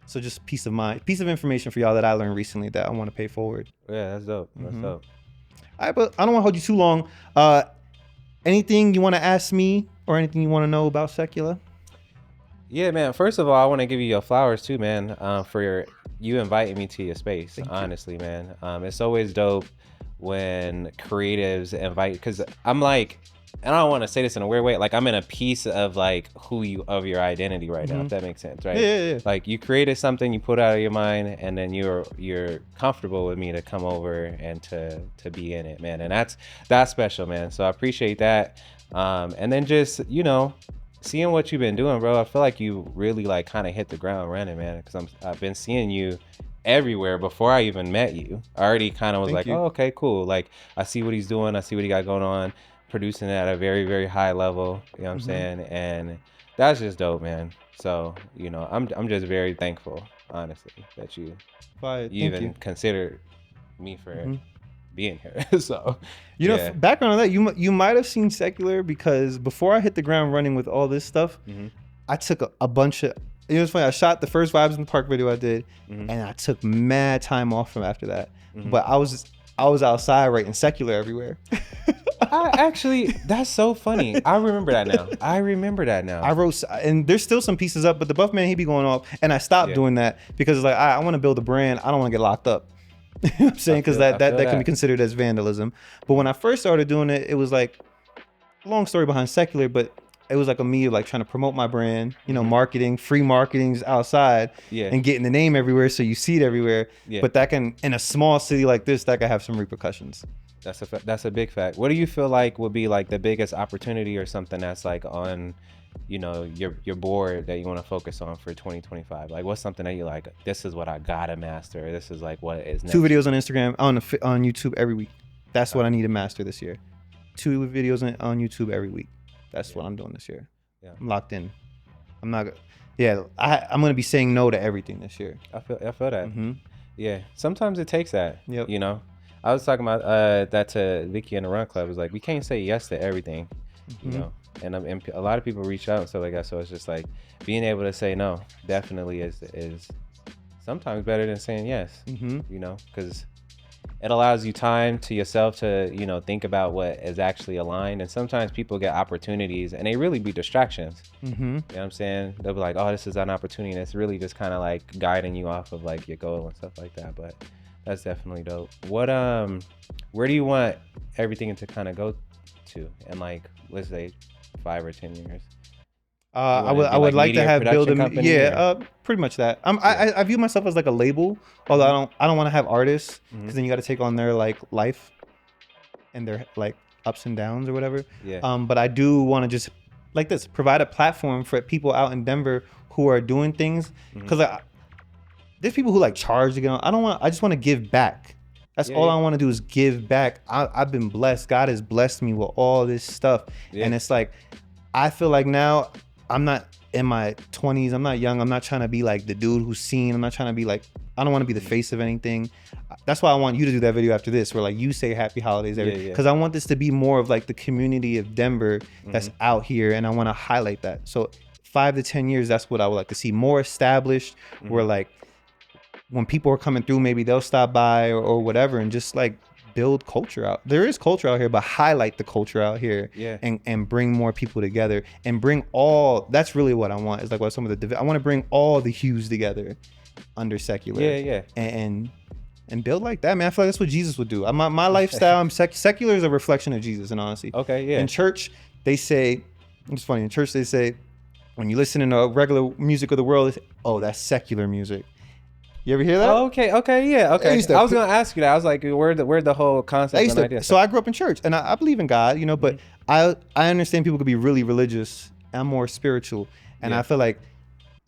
So just piece of information for y'all that I learned recently that I want to pay forward. Yeah, that's dope. That's dope. All right, but I don't want to hold you too long. Anything you want to ask me or anything you want to know about Sekular? Yeah, man. First of all, I want to give you your flowers too, man, for you inviting me to your space. Honestly, man. It's always dope when creatives invite, because I'm like, and I don't want to say this in a weird way, like I'm in a piece of like of your identity right now, if that makes sense, right? Yeah. Like you created something, you put out of your mind, and then you're comfortable with me to come over and to be in it, man. And that's special, man. So I appreciate that. And then just, seeing what you've been doing, bro, I feel like you really like kind of hit the ground running, man, because I've been seeing you everywhere before I even met you. I already kind of was like, oh, okay, cool. Like I see what he's doing. I see what he got going on, producing at a very, very high level. You know what I'm saying? And that's just dope, man. So, I'm just very thankful, honestly, that you even considered me for being here. So, background on that, you might have seen Sekular, because before I hit the ground running with all this stuff, I took a bunch of, it was funny, I shot the first Vibes in the Park video I did, and I took mad time off from after that. But I was outside writing Sekular everywhere. That's so funny. I remember that now. I wrote, and there's still some pieces up, but the Buff Man, he be going off, and I stopped doing that because it's like, I want to build a brand. I don't want to get locked up. You know what I'm saying? Because that can be considered as vandalism. But when I first started doing it, it was like, long story behind Sekular, but it was like a me like trying to promote my brand, marketing, free marketing outside, and getting the name everywhere so you see it everywhere. But that can, in a small city like this, that can have some repercussions. That's a big fact. What do you feel like would be like the biggest opportunity or something that's like on, your board that you want to focus on for 2025? Like, what's something that you like, this is what I gotta master, this is like what is next? 2 videos on Instagram, on YouTube every week. That's what I need to master this year. 2 videos on YouTube every week. That's what I'm doing this year. Yeah, I'm locked in. I'm not. Yeah, I'm gonna be saying no to everything this year. I feel that. Yeah, sometimes it takes that. Yep. I was talking about that to Vicky in the Run Club. It was like, we can't say yes to everything, and a lot of people reach out and stuff like that. So it's just like being able to say no definitely is sometimes better than saying yes. Because it allows you time to yourself to, think about what is actually aligned. And sometimes people get opportunities and they really be distractions. You know what I'm saying? They'll be like, oh, this is an opportunity. And it's really just kind of like guiding you off of like your goal and stuff like that. But that's definitely dope. What, where do you want everything to kind of go to in like, let's say 5 or 10 years? I would like to have build a pretty much that. I view myself as like a label, although I don't want to have artists, because then you got to take on their like life and their like ups and downs or whatever. But I do want to just like this, provide a platform for people out in Denver who are doing things, because there's people who like charge to get on. I just want to give back. That's all I want to do is give back. I've been blessed. God has blessed me with all this stuff, and it's like I feel like now. I'm not in my 20s. I'm not young. I'm not trying to be like the dude who's seen. I'm not trying to be like, I don't want to be the face of anything. That's why I want you to do that video after this, where like you say happy holidays, because I want this to be more of like the community of Denver that's out here, and I want to highlight that. So 5 to 10 years, that's what I would like to see more established, where like when people are coming through, maybe they'll stop by or whatever, and just like build culture out. There is culture out here, but highlight the culture out here, and bring more people together, and bring all. That's really what I want. Is like what some of the I want to bring all the hues together under secular. And build like that, man. I feel like that's what Jesus would do. My lifestyle, secular is a reflection of Jesus, and honesty. Okay, yeah. In church, they say, it's funny. In church, they say, when you listen to regular music of the world, they say, oh, that's secular music. You ever hear that? Oh, okay, yeah, okay. I was gonna ask you that. I was like, where'd the whole concept and idea? So I grew up in church, and I believe in God, you know, but I understand people could be really religious. I'm more spiritual, and I feel like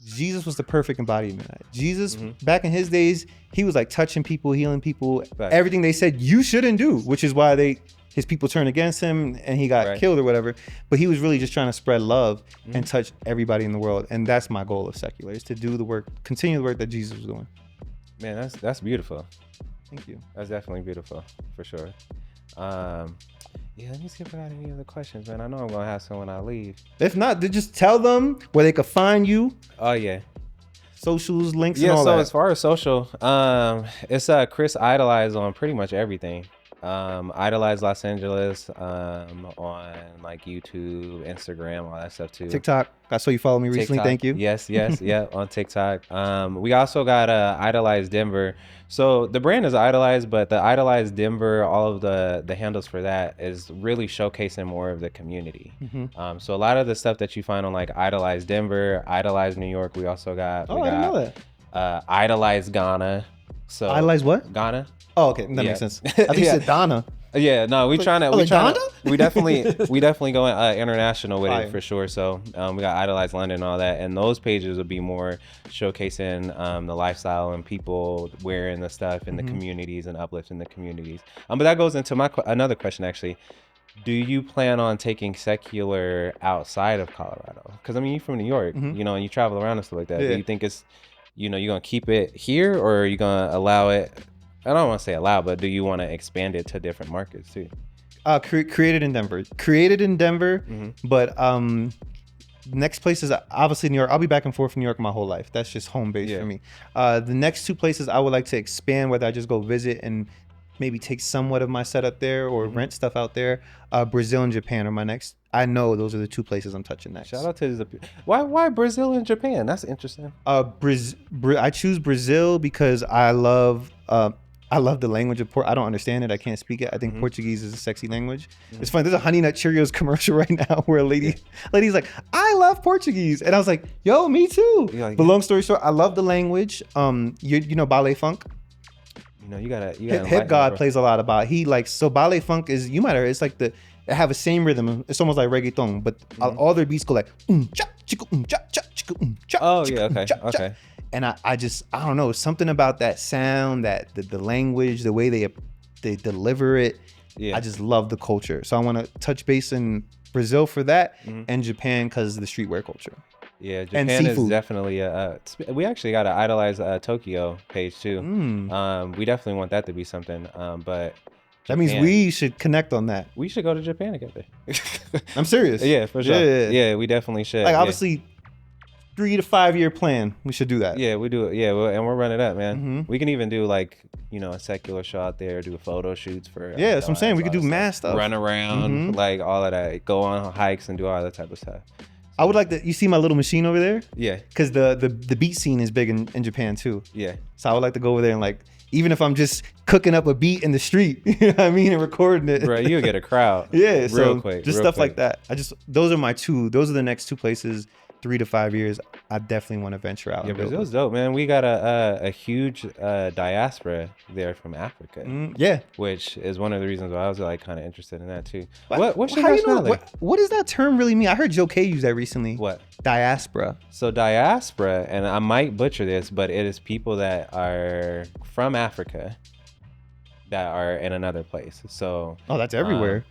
Jesus was the perfect embodiment of that. Jesus, back in his days, he was like touching people, healing people, everything they said you shouldn't do, which is why his people turned against him and he got killed or whatever. But he was really just trying to spread love and touch everybody in the world. And that's my goal of secular, is to do the work, continue the work that Jesus was doing. Man, that's beautiful. Thank you. That's definitely beautiful, for sure. Yeah, let me see if I got any other questions, man. I know I'm gonna have some when I leave. If not, then just tell them where they could find you. Oh yeah, socials, links, and all that. Yeah. So as far as social, it's Chris Idolize on pretty much everything. Idolize Los Angeles on like YouTube, Instagram, all that stuff too. TikTok. I saw you follow me recently. TikTok. Thank you. Yes, yeah, on TikTok. We also got Idolize Denver. So the brand is Idolize, but the Idolize Denver, all of the handles for that is really showcasing more of the community. So a lot of the stuff that you find on like Idolize Denver, Idolize New York, we also got. I didn't know that. Idolize Ghana. So Idolize what? Ghana. Oh, okay, that makes sense. I think you said Donna. Yeah, no, we Donna? we definitely going international with it for sure. So we got Idolize London and all that, and those pages will be more showcasing the lifestyle and people wearing the stuff in the communities and uplifting the communities. But that goes into my another question actually. Do you plan on taking secular outside of Colorado? Because I mean, you're from New York, you know, and you travel around and stuff like that. Do you think it's, you know, you're gonna keep it here, or are you gonna allow it? I don't want to say allow, but do you want to expand it to different markets too? Created in Denver. But next place is obviously New York. I'll be back and forth from New York my whole life. That's just home base for me. The next two places I would like to expand, whether I just go visit and maybe take somewhat of my setup there or rent stuff out there. Brazil and Japan are my next. I know those are the two places I'm touching next. Shout out to why Brazil and Japan? That's interesting. I choose Brazil because I love the language of I don't understand it. I can't speak it. I think Portuguese is a sexy language. It's funny. There's a Honey Nut Cheerios commercial right now where a lady's like, I love Portuguese. And I was like, yo, me too. But long story short, I love the language. You know ballet funk? You know, you gotta Hip God plays a lot about so ballet funk is, you might have heard, it's like they have the same rhythm. It's almost like reggaeton, but all their beats go like cha chicka cha cha chicka cha. Oh yeah, okay. And I don't know, something about that sound, that the language, the way they deliver it. Yeah. I just love the culture. So I want to touch base in Brazil for that, and Japan because of the streetwear culture. Yeah, Japan is definitely we actually got an Idolize Tokyo page too. We definitely want that to be something. But that means we should connect on that. We should go to Japan together. I'm serious. Yeah, for sure. Yeah, we definitely should. Like obviously 3 to 5 year plan. We should do that. Yeah, we do it. Yeah, and we'll run it up, man. We can even do like, you know, a secular show out there, do photo shoots for. Yeah, that's what I'm saying. We could do mass stuff. Run around, like all of that. Go on hikes and do all that type of stuff. I would like to. You see my little machine over there? Yeah. Because the beat scene is big in Japan too. Yeah. So I would like to go over there and like, even if I'm just cooking up a beat in the street, you know what I mean, and recording it. Right, you'll get a crowd. Yeah. Real quick. Just stuff like that. Those are my two. Those are the next two places. 3 to 5 years, I definitely want to venture out. Yeah, Brazil's dope, man. We got a huge diaspora there from Africa. Yeah, which is one of the reasons why I was like kind of interested in that too. What's your nationality? What does that term really mean? I heard Joe K use that recently. What? Diaspora. So diaspora, and I might butcher this, but it is people that are from Africa that are in another place. So that's everywhere.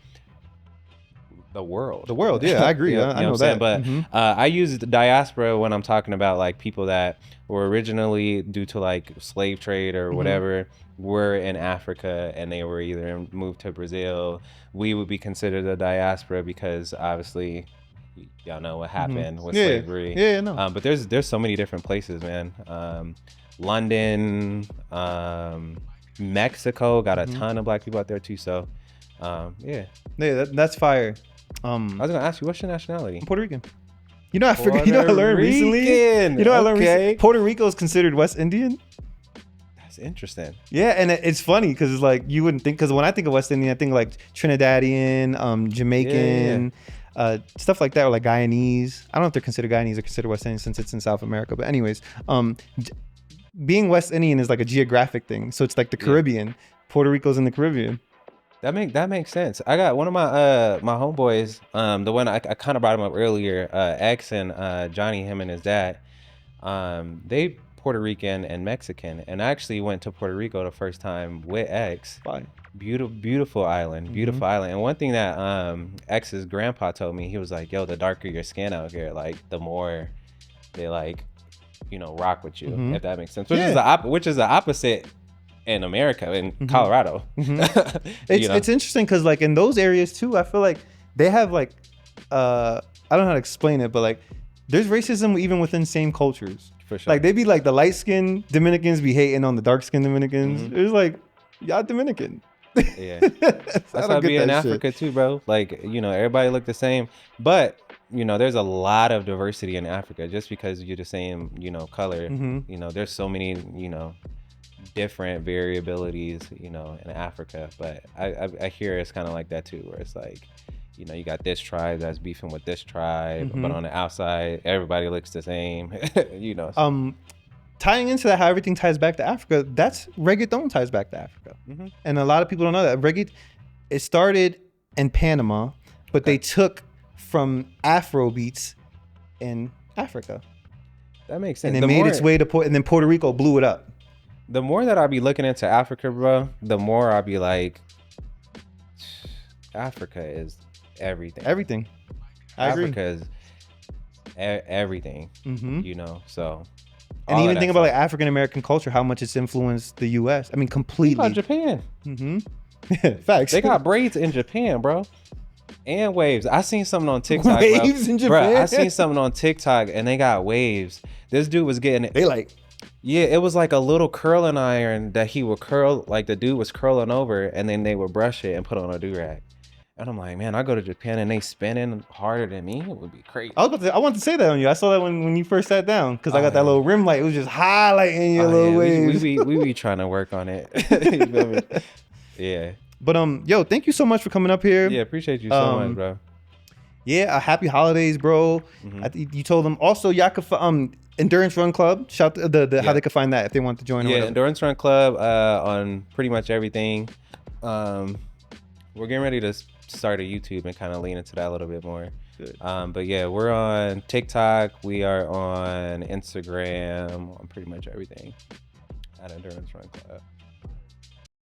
The world, yeah, I agree. I know that. But I use the diaspora when I'm talking about like people that were originally, due to like slave trade or whatever, were in Africa and they were either moved to Brazil. We would be considered a diaspora because obviously y'all know what happened with slavery. Yeah, no. But there's so many different places, man. London, Mexico got a ton of black people out there too. So, yeah. Yeah, that's fire. I was gonna ask you, what's your nationality? I'm Puerto Rican. You know, I forgot. You know, I learned recently. You know, I learned recently. Puerto Rico is considered West Indian. That's interesting. Yeah, and it's funny because it's like you wouldn't think. Because when I think of West Indian, I think like Trinidadian, Jamaican, stuff like that, or like Guyanese. I don't know if they're considered Guyanese or considered West Indian since it's in South America. But anyways, being West Indian is like a geographic thing. So it's like the Caribbean. Puerto Rico's in the Caribbean. That makes sense. I got one of my my homeboys, the one I kind of brought him up earlier, X and Johnny, him and his dad. They Puerto Rican and Mexican, and I actually went to Puerto Rico the first time with X. Fine. Beautiful island, beautiful island. And one thing that X's grandpa told me, he was like, "Yo, the darker your skin out here, like the more they like, you know, rock with you." If that makes sense. Which is the opposite in America, in Colorado. It's interesting because like in those areas too, I feel like they have like I don't know how to explain it, but like there's racism even within same cultures. For sure. Like they be like the light skinned Dominicans be hating on the dark skinned Dominicans. It's like y'all Dominican. Yeah. That's how it be in Africa too, bro. Like, you know, everybody look the same. But, you know, there's a lot of diversity in Africa just because you're the same, you know, color. You know, there's so many, you know, different variabilities, you know, in Africa. But I hear it's kind of like that too, where it's like, you know, you got this tribe that's beefing with this tribe, but on the outside, everybody looks the same, you know. So. Tying into that, how everything ties back to Africa, that's reggaeton ties back to Africa. And a lot of people don't know that. Reggaeton, it started in Panama, but they took from Afro beats in Africa. That makes sense. And it made its way to and then Puerto Rico blew it up. The more that I be looking into Africa, bro, the more I be like, Africa is everything. Everything. I agree. Africa is everything, you know, so. And even think about like African American culture, how much it's influenced the U.S. I mean, completely. Think about Japan. Facts. They got braids in Japan, bro. And waves. I seen something on TikTok, waves in Japan? Bro, I seen something on TikTok and they got waves. This dude was getting it. They like. Yeah, it was like a little curling iron that he would curl, like the dude was curling over and then they would brush it and put on a do-rag. And I'm like, man, I go to Japan and they spinning harder than me. It would be crazy. I wanted to say that on you. I saw that when you first sat down because I got that little rim light. It was just highlighting your little waves. We be trying to work on it. You feel me? Yeah. But yo, thank you so much for coming up here. Yeah, appreciate you so much, bro. Yeah, happy holidays, bro. You told them also y'all could Endurance Run Club. Shout the how they could find that if they want to join. Yeah, Endurance Run Club on pretty much everything. We're getting ready to start a YouTube and kind of lean into that a little bit more. Good. But yeah, we're on TikTok. We are on Instagram. On pretty much everything at Endurance Run Club.